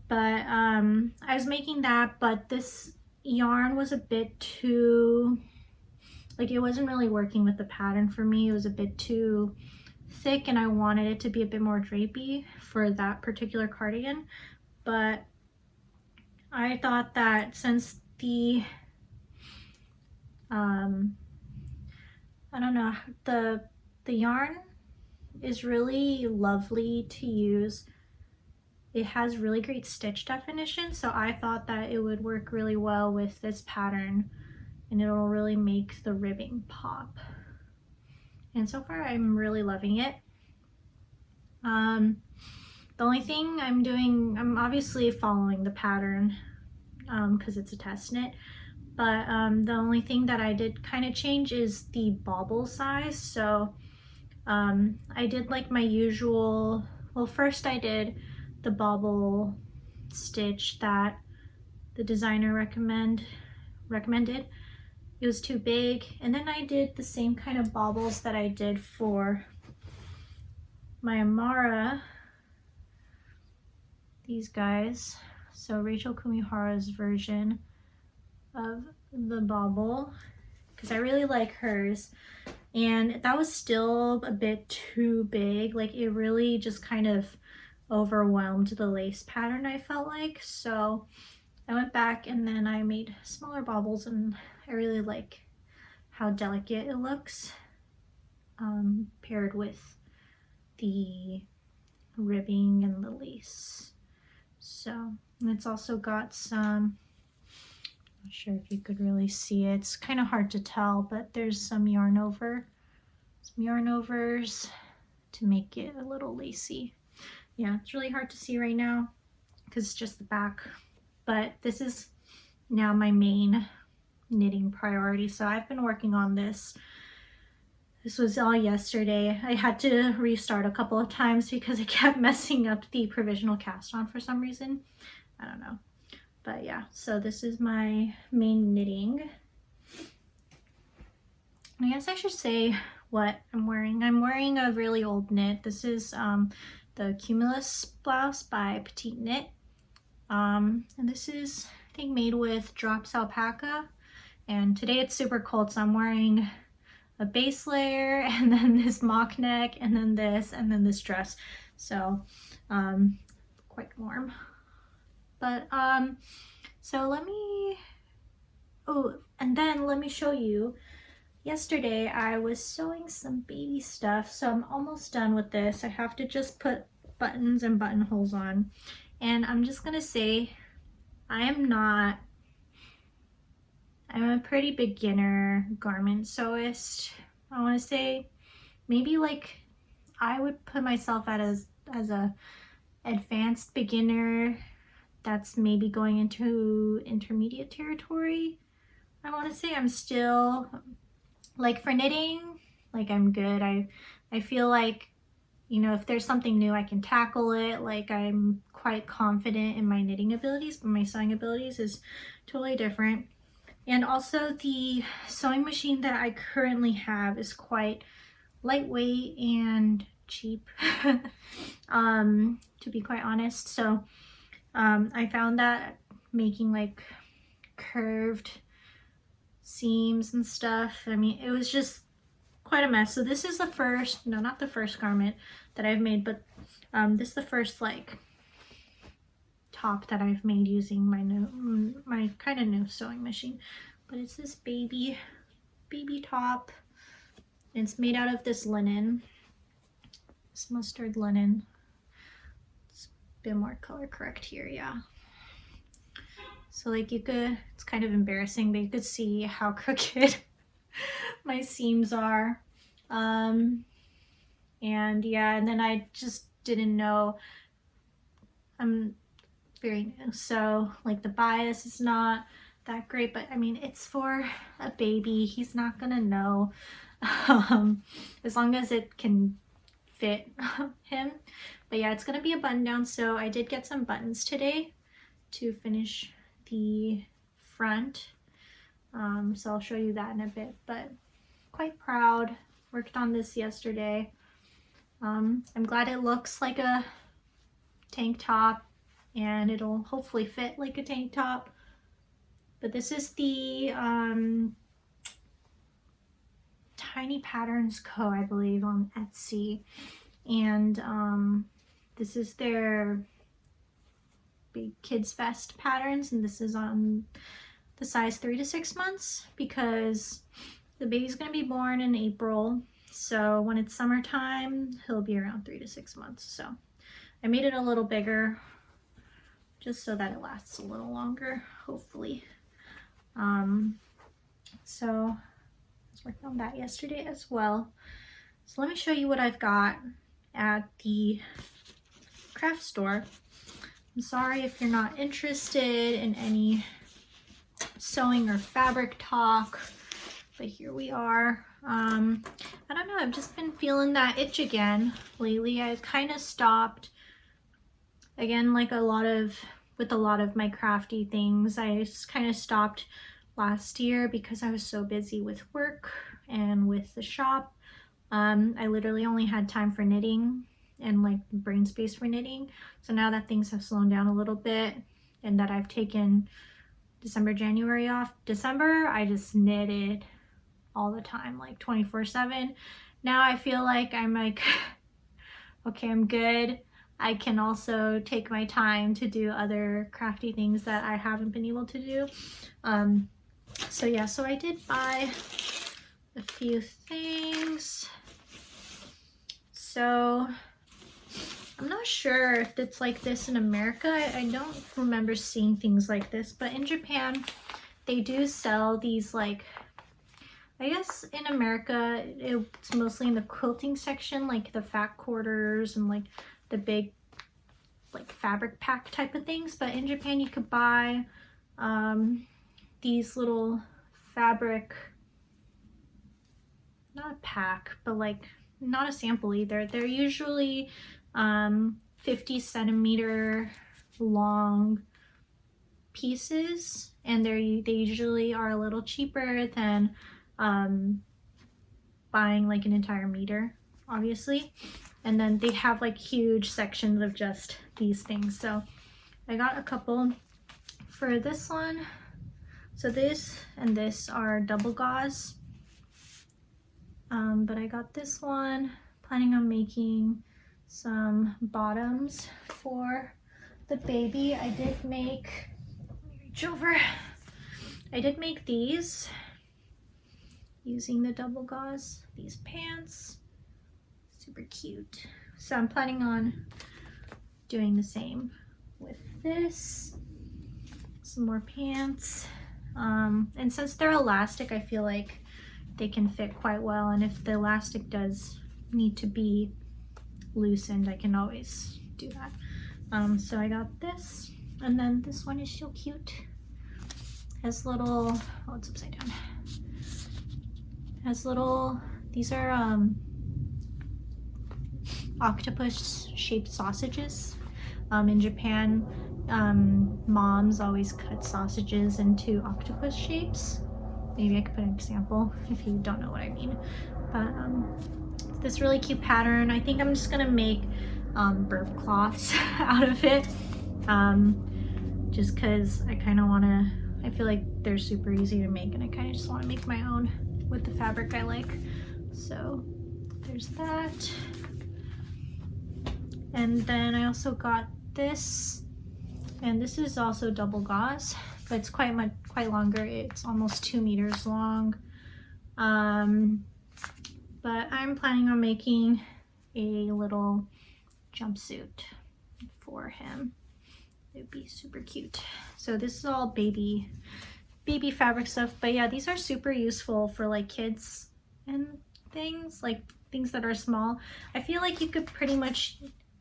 but I was making that, but this yarn was a bit too, like, it wasn't really working with the pattern for me. It was a bit too thick and I wanted it to be a bit more drapey for that particular cardigan. But I thought that since the I don't know, the yarn is really lovely to use. It has really great stitch definition, so I thought that it would work really well with this pattern and it'll really make the ribbing pop. And so far I'm really loving it. The only thing I'm doing, I'm obviously following the pattern because it's a test knit, but the only thing that I did kind of change is the bobble size. So I did like my usual, well, first I did the bobble stitch that the designer recommended. It was too big, and then I did the same kind of bobbles that I did for my Amara, these guys. So Rachel Kumihara's version of the bobble, because I really like hers, and that was still a bit too big. Like, it really just kind of overwhelmed the lace pattern, I felt like. So I went back and then I made smaller bobbles, and I really like how delicate it looks paired with the ribbing and the lace. So, and it's also got some, I'm not sure if you could really see it, it's kind of hard to tell, but there's some yarn overs to make it a little lacy. Yeah, it's really hard to see right now because it's just the back, but this is now my main knitting priority. So I've been working on this. This was all yesterday. I had to restart a couple of times because it kept messing up the provisional cast on for some reason. I don't know. But yeah, so this is my main knitting. I guess I should say what I'm wearing. I'm wearing a really old knit. This is the Cumulus blouse by Petite Knit. And this is, I think, made with Drops Alpaca. And today it's super cold, so I'm wearing a base layer and then this mock neck and then this dress. So quite warm. But so let me, oh, and then let me show you. Yesterday I was sewing some baby stuff, so I'm almost done with this. I have to just put buttons and buttonholes on. And I'm just gonna say, I'm a pretty beginner garment sewist. I want to say maybe like I would put myself as a advanced beginner that's maybe going into intermediate territory. I want to say I'm still, like for knitting, like I'm good. I feel like, you know, if there's something new, I can tackle it. Like I'm quite confident in my knitting abilities, but my sewing abilities is totally different. And also the sewing machine that I currently have is quite lightweight and cheap, to be quite honest. So I found that making like curved seams and stuff, I mean, it was just quite a mess. So this is the first, no, not the first garment that I've made, but this is the first like top that I've made using my kind of new sewing machine. But it's this baby top. It's made out of this linen, this mustard linen. It's a bit more color correct here, yeah. So like you could, it's kind of embarrassing, but you could see how crooked my seams are. And yeah, and then I just didn't know, I'm very new, so like the bias is not that great, but I mean, it's for a baby, he's not gonna know, as long as it can fit him. But yeah, it's gonna be a button down. So I did get some buttons today to finish the front, so I'll show you that in a bit, but quite proud. Worked on this yesterday. I'm glad it looks like a tank top, and it'll hopefully fit like a tank top. But this is the Tiny Patterns Co., I believe, on Etsy, and this is their big kids vest patterns, and this is on the size 3 to 6 months because the baby's gonna be born in April, so when it's summertime he'll be around 3 to 6 months. So I made it a little bigger just so that it lasts a little longer, hopefully. So I was working on that yesterday as well. So let me show you what I've got at the craft store. I'm sorry if you're not interested in any sewing or fabric talk, but here we are. I don't know, I've just been feeling that itch again lately. I've kind of stopped, again, like with a lot of my crafty things, I just kind of stopped last year because I was so busy with work and with the shop. I literally only had time for knitting and like brain space for knitting. So now that things have slowed down a little bit and that I've taken December, January off, December I just knitted all the time, like 24/7. Now I feel like I'm like, okay, I'm good. I can also take my time to do other crafty things that I haven't been able to do. So yeah, so I did buy a few things. So I'm not sure if it's like this in America. I don't remember seeing things like this, but in Japan, they do sell these, like, I guess in America, it's mostly in the quilting section, like the fat quarters and like the big like fabric pack type of things. But in Japan, you could buy these little fabric, not a pack, but like not a sample either. They're usually 50 centimeter long pieces, and they usually are a little cheaper than buying like an entire meter, obviously. And then they have like huge sections of just these things. So I got a couple for this one. So this and this are double gauze, but I got this one, planning on making some bottoms for the baby. I did make, let me reach over, I did make these using the double gauze, these pants, super cute. So I'm planning on doing the same with this. Some more pants. And since they're elastic, I feel like they can fit quite well. And if the elastic does need to be loosened, I can always do that. So I got this, and then this one is so cute. Has little, oh, it's upside down. Has little, these are octopus shaped sausages. In Japan, moms always cut sausages into octopus shapes. Maybe I could put an example if you don't know what I mean. But this really cute pattern. I think I'm just gonna make burp cloths out of it, just because I kind of want to, I feel like they're super easy to make, and I kind of just want to make my own with the fabric I like. So there's that. And then I also got this, and this is also double gauze, but it's quite longer. It's almost 2 meters long. But I'm planning on making a little jumpsuit for him. It'd be super cute. So this is all baby fabric stuff, but yeah, these are super useful for like kids and things, like things that are small. I feel like you could pretty much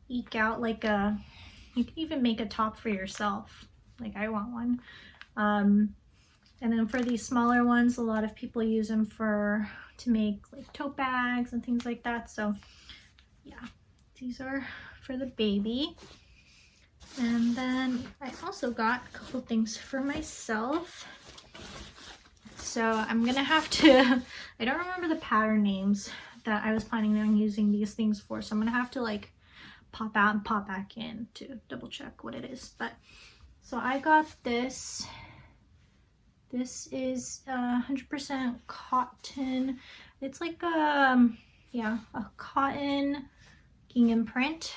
eke out like you can even make a top for yourself. Like I want one. And then for these smaller ones, a lot of people use them to make like tote bags and things like that. So yeah, these are for the baby. And then I also got a couple things for myself. So I'm gonna have to, I don't remember the pattern names that I was planning on using these things for, so I'm gonna have to like pop out and pop back in to double check what it is. But so I got this. This is 100% cotton. It's like a cotton gingham print.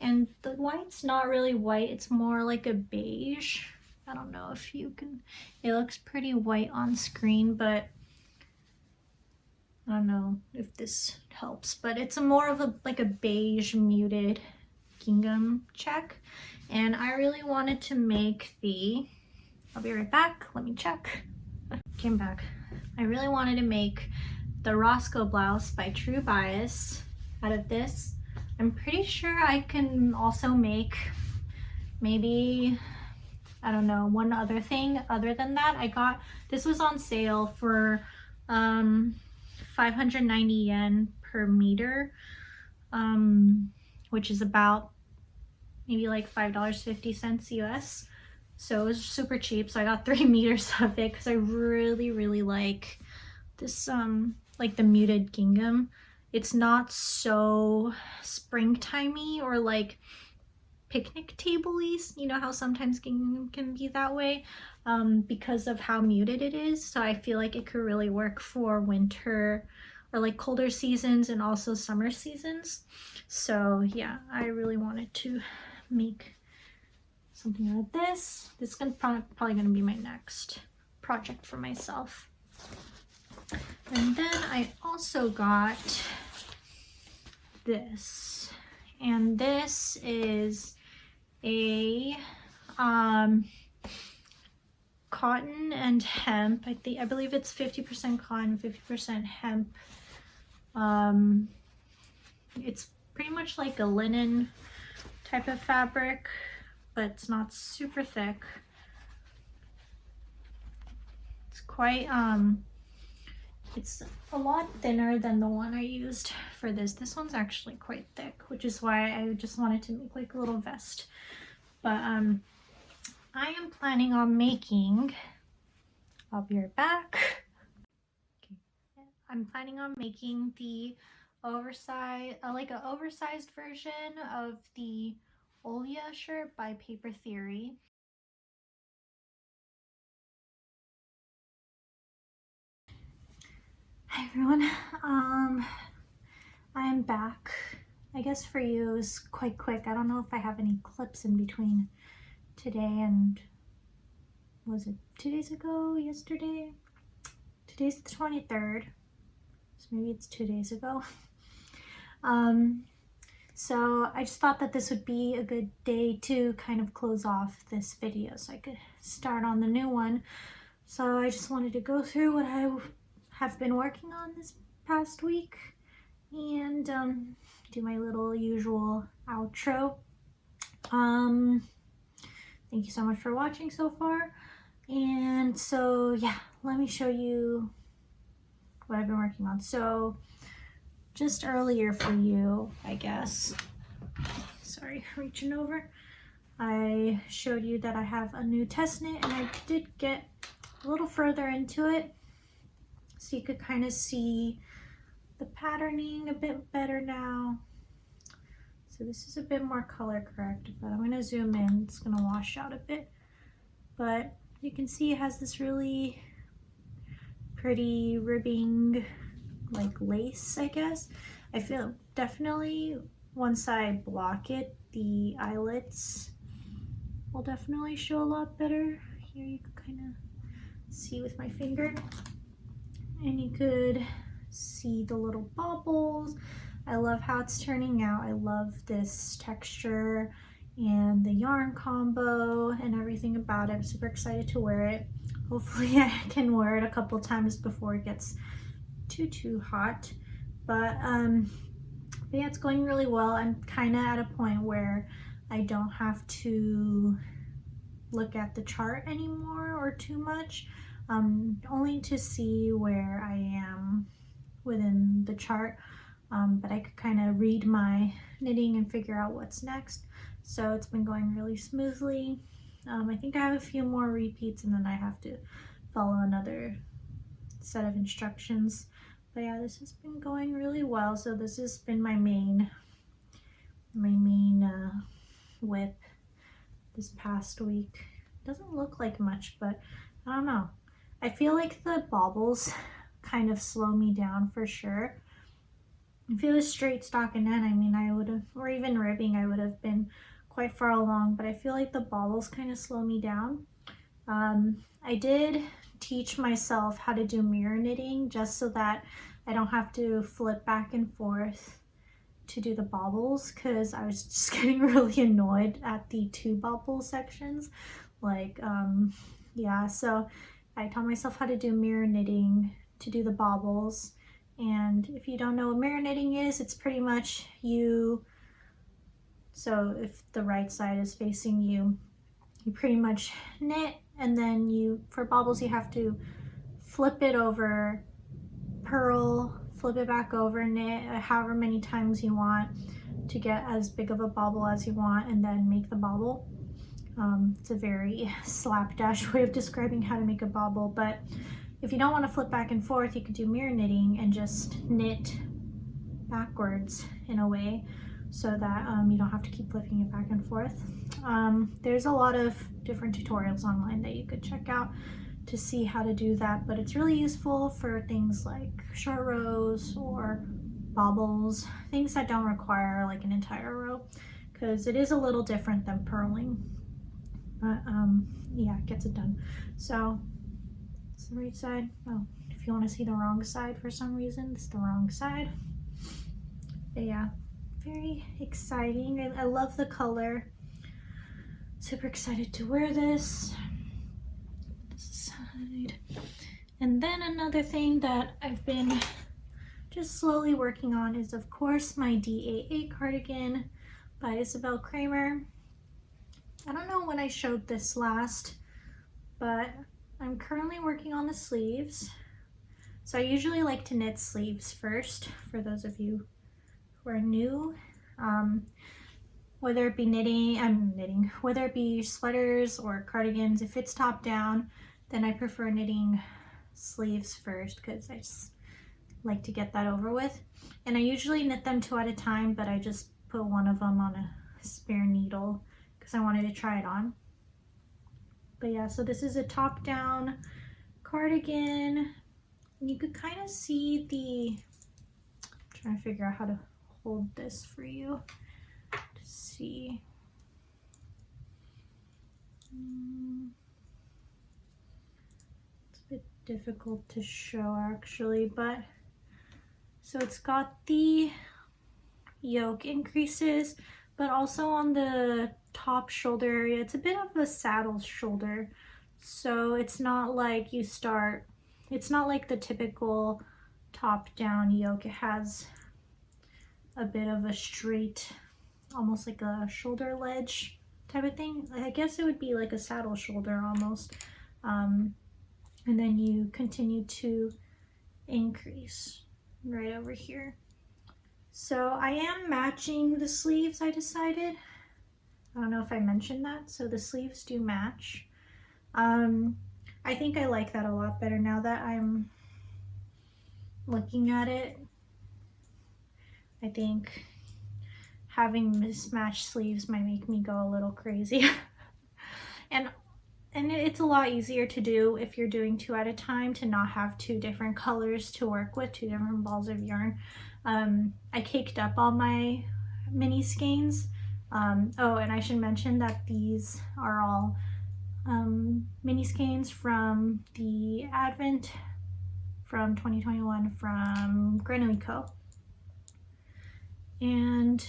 And the white's not really white, it's more like a beige. I don't know if you can, it looks pretty white on screen, but I don't know if this helps, but it's more of a like a beige muted gingham check. And I really wanted to make I'll be right back, let me check. Came back. I really wanted to make the Roscoe blouse by True Bias out of this. I'm pretty sure I can also make maybe, I don't know, one other thing other than that. This was on sale for 590 yen per meter, which is about maybe like $5.50 US. So it was super cheap. So I got 3 meters of it because I really like this, like the muted gingham. It's not so springtimey or like picnic table-y. You know how sometimes gingham can be that way because of how muted it is. So I feel like it could really work for winter or like colder seasons and also summer seasons. So yeah, I really wanted to make something out of this. This is probably gonna be my next project for myself. And then I also got this, and this is a cotton and hemp. I believe it's 50% cotton, 50% hemp. It's pretty much like a linen type of fabric, but it's not super thick. It's quite it's a lot thinner than the one I used for this. This one's actually quite thick, which is why I just wanted to make like a little vest. But I am planning on making, I'll be right back. Okay. I'm planning on making the oversized, like an oversized version of the Olia shirt by Paper Theory. Hi everyone, I'm back. I guess for you it was quite quick. I don't know if I have any clips in between today and, was it 2 days ago, yesterday? Today's the 23rd, so maybe it's 2 days ago. So I just thought that this would be a good day to kind of close off this video so I could start on the new one. So I just wanted to go through what I have been working on this past week and do my little usual outro. Thank you so much for watching so far. And so yeah, let me show you what I've been working on. So just earlier for you, I guess, sorry, reaching over, I showed you that I have a new test knit, and I did get a little further into it so you could kind of see the patterning a bit better now. So this is a bit more color correct, but I'm going to zoom in. It's going to wash out a bit, but you can see it has this really pretty ribbing like lace, I guess. I feel definitely once I block it, the eyelets will definitely show a lot better. Here you can kind of see with my finger, and you could see the little bubbles. I love how it's turning out. I love this texture and the yarn combo and everything about it. I'm super excited to wear it. Hopefully I can wear it a couple times before it gets too hot. But yeah, it's going really well. I'm kind of at a point where I don't have to look at the chart anymore or too much, only to see where I am within the chart, but I could kind of read my knitting and figure out what's next. So it's been going really smoothly. I think I have a few more repeats and then I have to follow another set of instructions. But yeah, this has been going really well. So this has been my main whip this past week. Doesn't look like much, but I don't know. I feel like the baubles kind of slow me down for sure. If it was straight stockinette, I mean, I would have, or even ribbing, I would have been quite far along, but I feel like the baubles kind of slow me down. I did teach myself how to do mirror knitting just so that I don't have to flip back and forth to do the baubles, because I was just getting really annoyed at the two bauble sections. Like, yeah, so I taught myself how to do mirror knitting to do the baubles. And if you don't know what mirror knitting is, it's pretty much so if the right side is facing you, you pretty much knit, and then for baubles you have to flip it over, purl, flip it back over, knit however many times you want to get as big of a bauble as you want, and then make the bauble. It's a very slapdash way of describing how to make a bauble, but if you don't want to flip back and forth, you could do mirror knitting and just knit backwards in a way so that you don't have to keep flipping it back and forth. There's a lot of different tutorials online that you could check out to see how to do that, but it's really useful for things like short rows or baubles, things that don't require like an entire row, because it is a little different than purling. But yeah, it gets it done. So it's the right side. Oh, if you want to see the wrong side for some reason, it's the wrong side. But yeah, very exciting. I love the color. Super excited to wear this. This side. And then another thing that I've been just slowly working on is, of course, my DAA cardigan by Isabel Kramer. I don't know when I showed this last, but I'm currently working on the sleeves. So I usually like to knit sleeves first, for those of you who are new. Whether it be whether it be sweaters or cardigans, if it's top down, then I prefer knitting sleeves first because I just like to get that over with. And I usually knit them 2 at a time, but I just put one of them on a spare needle because I wanted to try it on. But yeah, so this is a top down cardigan. You could kind of see I'm trying to figure out how to hold this for you to see. It's a bit difficult to show actually, but so it's got the yoke increases, but also on the top shoulder area, it's a bit of a saddle shoulder. So it's not like you start, it's not like the typical top down yoke. It has a bit of a straight, almost like a shoulder ledge type of thing. I guess it would be like a saddle shoulder almost. And then you continue to increase right over here. So I am matching the sleeves, I decided. I don't know if I mentioned that. So the sleeves do match. I think I like that a lot better now that I'm looking at it. I think having mismatched sleeves might make me go a little crazy. and it's a lot easier to do if you're doing 2 at a time, to not have 2 different colors to work with, 2 different balls of yarn. I caked up all my mini skeins. Oh, and I should mention that these are all mini skeins from the Advent from 2021 from Grenouille Co. And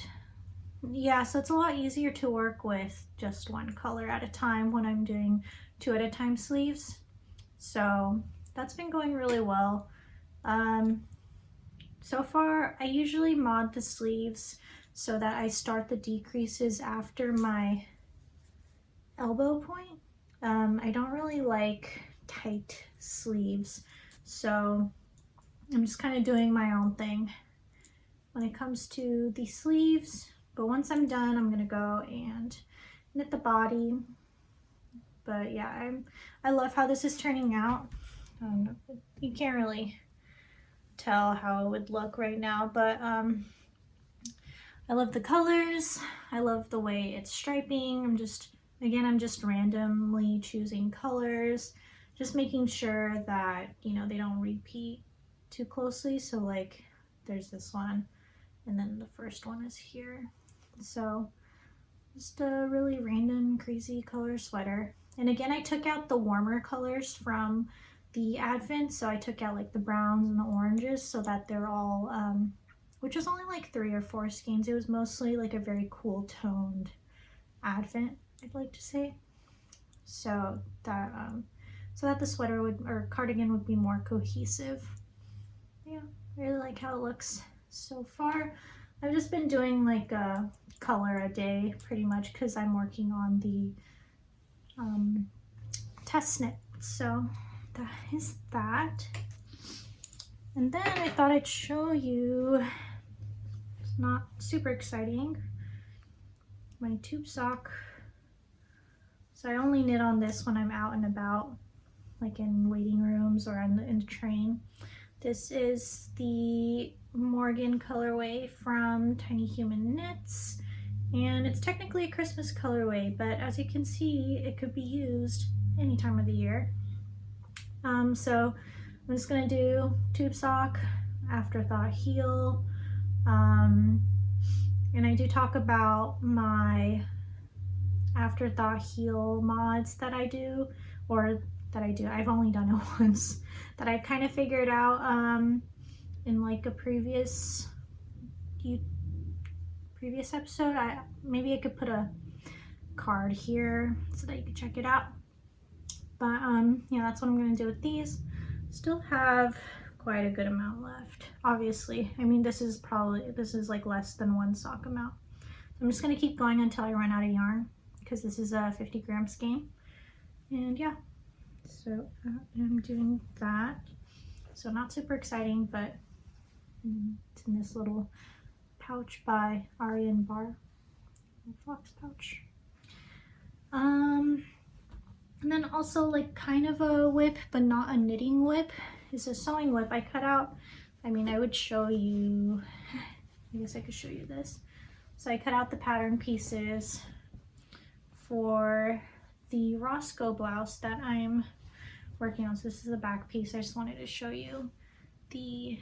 yeah, so it's a lot easier to work with just 1 color at a time when I'm doing 2 at a time sleeves. So that's been going really well. So far, I usually mod the sleeves so that I start the decreases after my elbow point. I don't really like tight sleeves, so I'm just kind of doing my own thing when it comes to the sleeves. But once I'm done, I'm gonna go and knit the body. But yeah, I love how this is turning out. You can't really tell how it would look right now, but I love the colors. I love the way it's striping. I'm just randomly choosing colors, just making sure that, you know, they don't repeat too closely. So like there's this one, and then the first one is here. So just a really random crazy color sweater. And again, I took out the warmer colors from the Advent, so I took out like the browns and the oranges so that they're all which was only like 3 or 4 skeins. It was mostly like a very cool toned Advent, I'd like to say, so that the sweater would, or cardigan, would be more cohesive. Yeah, I really like how it looks so far. I've just been doing like a color a day pretty much because I'm working on the test knit. So that is that. And then I thought I'd show you, it's not super exciting, my tube sock. So I only knit on this when I'm out and about, like in waiting rooms or in the train. This is the Morgan colorway from Tiny Human Knits, and it's technically a Christmas colorway, but as you can see, it could be used any time of the year. So I'm just gonna do tube sock, afterthought heel, and I do talk about my afterthought heel mods that I do, I've only done it once, that I kind of figured out in like a previous episode. Maybe I could put a card here so that you can check it out. But yeah, that's what I'm gonna do with these. Still have quite a good amount left, obviously. I mean, this is like less than 1 sock amount. So I'm just gonna keep going until I run out of yarn, because this is a 50-gram skein. And yeah, so I'm doing that. So not super exciting, but it's in this little pouch by Aryan Bar, fox pouch. And then also like kind of a whip, but not a knitting whip, is a sewing whip I cut out. I mean, I would show you, I guess I could show you this. So I cut out the pattern pieces for the Roscoe blouse that I'm working on. So this is the back piece. I just wanted to show you the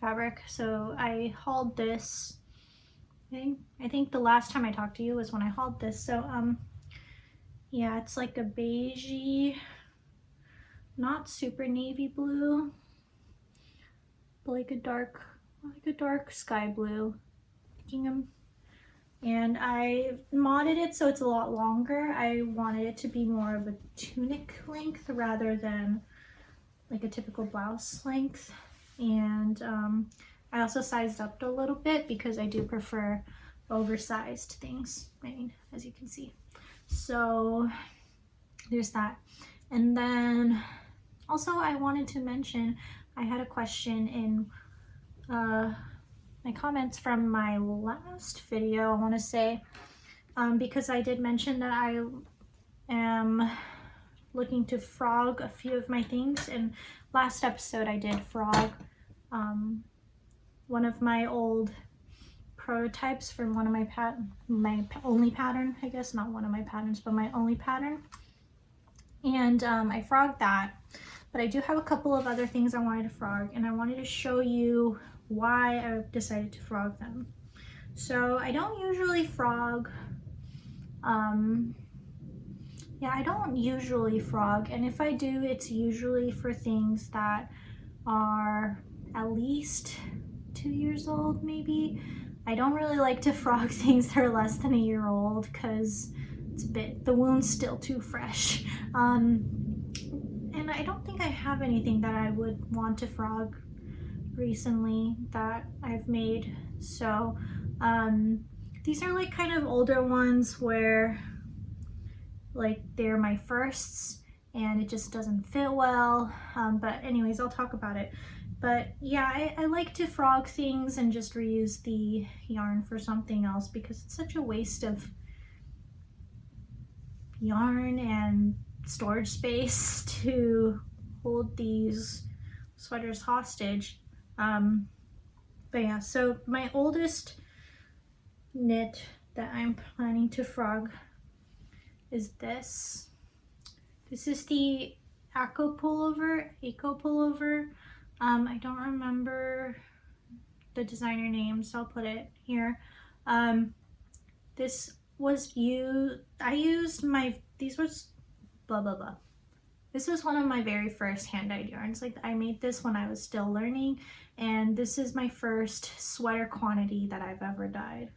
fabric. So I hauled this, I think the last time I talked to you was when I hauled this. So yeah, it's like a beigey, not super navy blue, but like a dark like a dark sky blue. And I modded it so it's a lot longer. I wanted it to be more of a tunic length rather than like a typical blouse length. And I also sized up a little bit because I do prefer oversized things, I mean, as you can see. So there's that. And then also I wanted to mention, I had a question in my comments from my last video, I want to say, because I did mention that I am looking to frog a few of my things, and last episode I did frog one of my old prototypes from one of my only pattern, I guess, not one of my patterns, but my only pattern, and I frogged that. But I do have a couple of other things I wanted to frog, and I wanted to show you why I decided to frog them. So I don't usually frog, I don't usually frog, and if I do, it's usually for things that are at least 2 years old, maybe. I don't really like to frog things that are less than a year old because it's the wound's still too fresh. And I don't think I have anything that I would want to frog recently that I've made. So these are like kind of older ones where like they're my firsts and it just doesn't fit well. But anyways, I'll talk about it. But yeah, I like to frog things and just reuse the yarn for something else because it's such a waste of yarn and storage space to hold these sweaters hostage. But yeah, so my oldest knit that I'm planning to frog is this. This is the Eco pullover. I don't remember the designer name, so I'll put it here. This was This was one of my very first hand-dyed yarns. Like, I made this when I was still learning, and this is my first sweater quantity that I've ever dyed.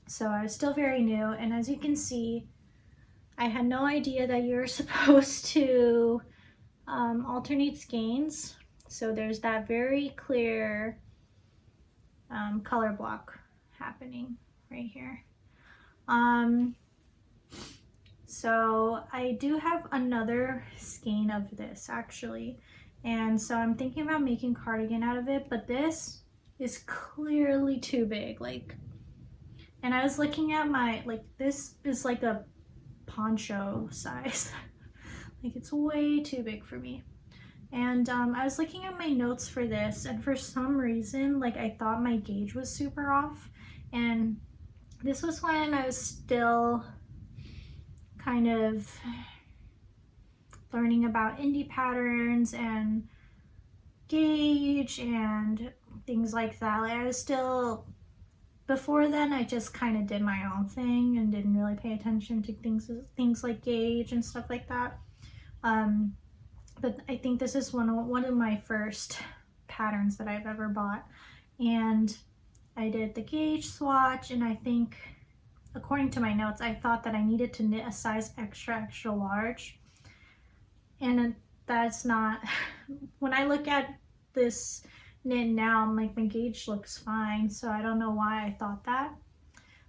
So I was still very new, and as you can see, I had no idea that you're supposed to alternate skeins. So there's that very clear color block happening right here. So I do have another skein of this actually, and so I'm thinking about making cardigan out of it, but this is clearly too big. Like, and I was looking at my, like, this is like a poncho size. Like, it's way too big for me. And I was looking at my notes for this, and for some reason, like, I thought my gauge was super off, and this was when I was still kind of learning about indie patterns and gauge and things like that. Like, I was still, before then I just kind of did my own thing and didn't really pay attention to things like gauge and stuff like that. But I think this is one of my first patterns that I've ever bought, and I did the gauge swatch, and I think, according to my notes, I thought that I needed to knit a size extra large, and that's not, when I look at this knit now, I'm like, my gauge looks fine, so I don't know why I thought that.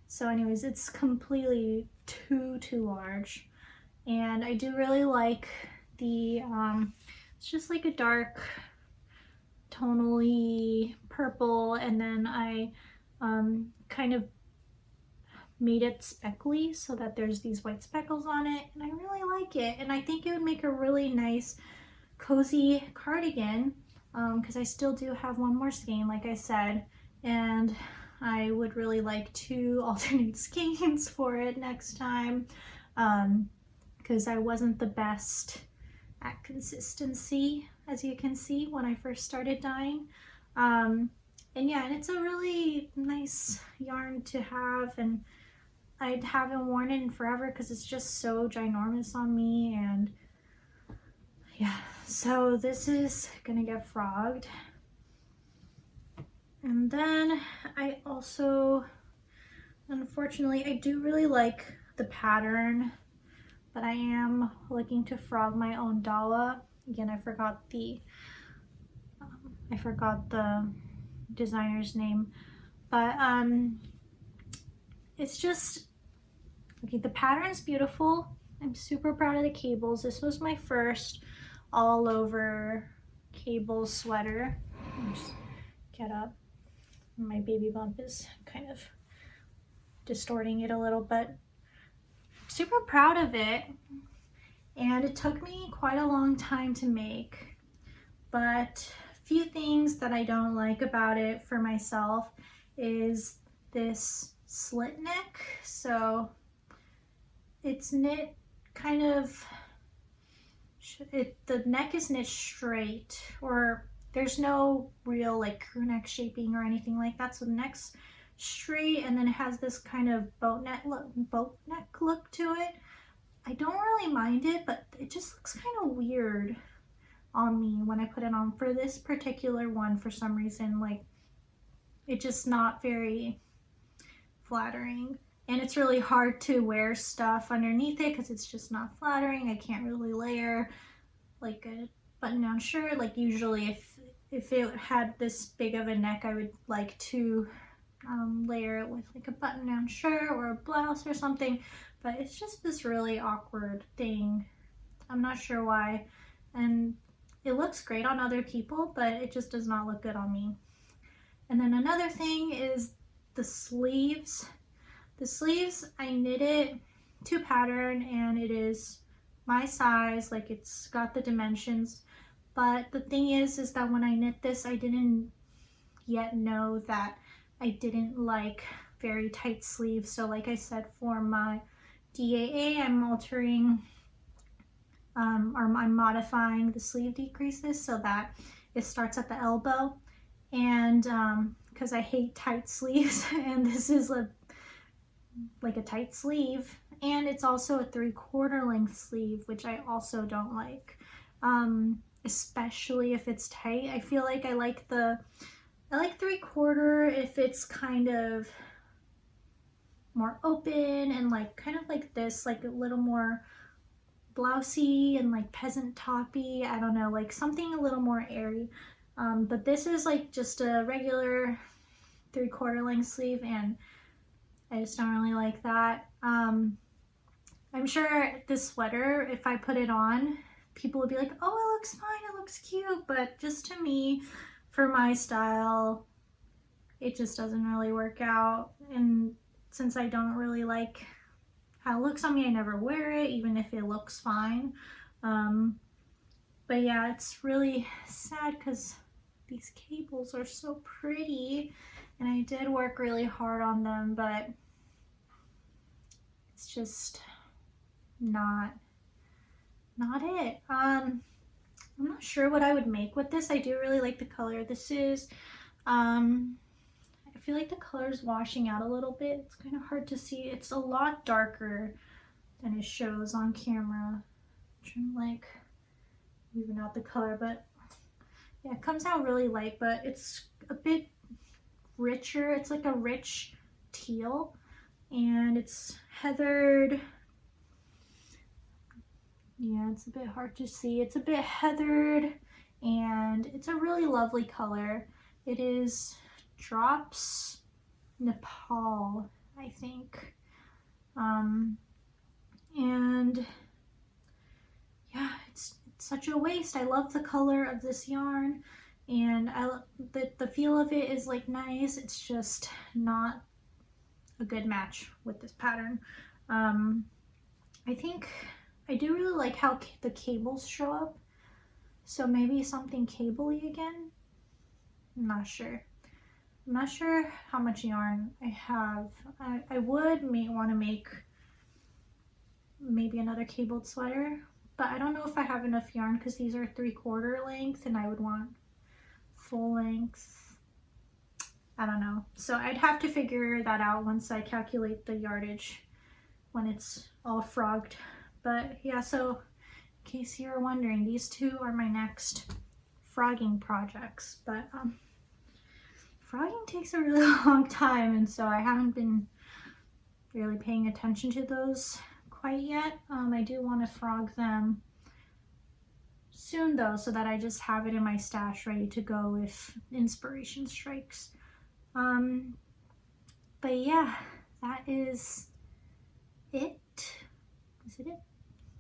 So anyways, it's completely too large, and I do really like the, it's just like a dark tonally purple, and then I kind of made it speckly so that there's these white speckles on it, and I really like it, and I think it would make a really nice cozy cardigan, because I still do have one more skein, like I said, and I would really like to alternate skeins for it next time, because I wasn't the best at consistency, as you can see, when I first started dyeing. And yeah, and it's a really nice yarn to have, and I haven't worn it in forever because it's just so ginormous on me. And yeah, so this is gonna get frogged. And then I also, unfortunately, I do really like the pattern, but I am looking to frog my own dawa. Again, I forgot the designer's name, but it's just, okay, the pattern's beautiful. I'm super proud of the cables. This was my first all over cable sweater. Just get up. My baby bump is kind of distorting it a little, but super proud of it. And it took me quite a long time to make, but a few things that I don't like about it for myself is this slit neck. So it's knit kind of, the neck is knit straight, or there's no real like crew neck shaping or anything like that. So the neck's straight, and then it has this kind of boat neck look to it. I don't really mind it, but it just looks kind of weird on me when I put it on. For this particular one, for some reason, like, it's just not very flattering. And it's really hard to wear stuff underneath it because it's just not flattering. I can't really layer like a button-down shirt. Like usually if it had this big of a neck, I would like to layer it with like a button-down shirt or a blouse or something. But it's just this really awkward thing. I'm not sure why. And it looks great on other people, but it just does not look good on me. And then another thing is the sleeves. The sleeves, I knit it to pattern, and it is my size, like it's got the dimensions. But the thing is that when I knit this, I didn't yet know that I didn't like very tight sleeves. So like I said, for my DAA, I'm altering or I'm modifying the sleeve decreases so that it starts at the elbow. And because I hate tight sleeves, and this is like a tight sleeve, and it's also a 3/4 length sleeve, which I also don't like, especially if it's tight. I feel like I like 3/4 if it's kind of more open and like kind of like this, like a little more blousey and like peasant toppy. I don't know, like something a little more airy. But this is like just a regular 3/4 length sleeve, and I just don't really like that. I'm sure this sweater, if I put it on, people would be like, oh, it looks fine, it looks cute, but just to me, for my style, it just doesn't really work out. And since I don't really like how it looks on me, I never wear it, even if it looks fine. But yeah, it's really sad because these cables are so pretty, and I did work really hard on them, but it's just not it. I'm not sure what I would make with this. I do really like the color. This is, I feel like the color is washing out a little bit. It's kind of hard to see. It's a lot darker than it shows on camera. I'm trying to like even out the color, but yeah, it comes out really light, but it's a bit richer. It's like a rich teal, and it's heathered. Yeah, it's a bit hard to see. It's a bit heathered, and it's a really lovely color. It is Drops Nepal, I think. And yeah, it's such a waste. I love the color of this yarn, and the feel of it is like nice. It's just not a good match with this pattern. I think I do really like how the cables show up, so maybe something cable-y again. I'm not sure. I'm not sure how much yarn I have. I would want to make maybe another cabled sweater, but I don't know if I have enough yarn because these are 3/4 length and I would want full length. I don't know. So I'd have to figure that out once I calculate the yardage when it's all frogged. But yeah, so in case you were wondering, these two are my next frogging projects. But frogging takes a really long time, and so I haven't been really paying attention to those quite yet. I do want to frog them soon though, so that I just have it in my stash ready to go if inspiration strikes. But yeah, that is it. Is it it?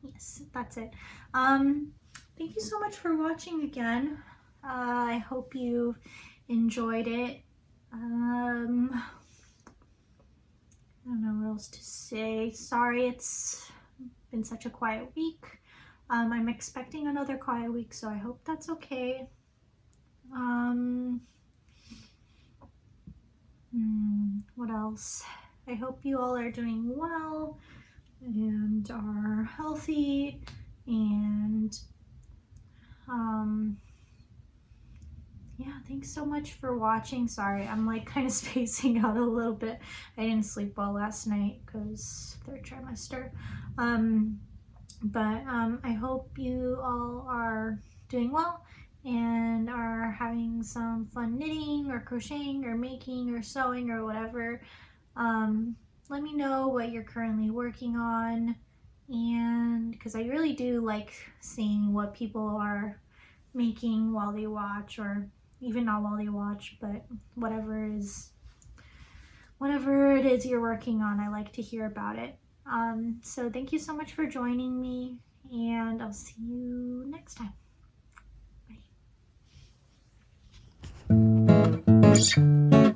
Yes, that's it. Thank you so much for watching again. I hope you enjoyed it. I don't know what else to say. Sorry it's been such a quiet week. I'm expecting another quiet week, so I hope that's okay. What else? I hope you all are doing well and are healthy, and yeah, thanks so much for watching. Sorry, I'm like kind of spacing out a little bit. I didn't sleep well last night because third trimester. But I hope you all are doing well and are having some fun knitting or crocheting or making or sewing or whatever. Let me know what you're currently working on, and because I really do like seeing what people are making while they watch, or even not while they watch, but whatever it is you're working on, I like to hear about it. So thank you so much for joining me, and I'll see you next time. Bye.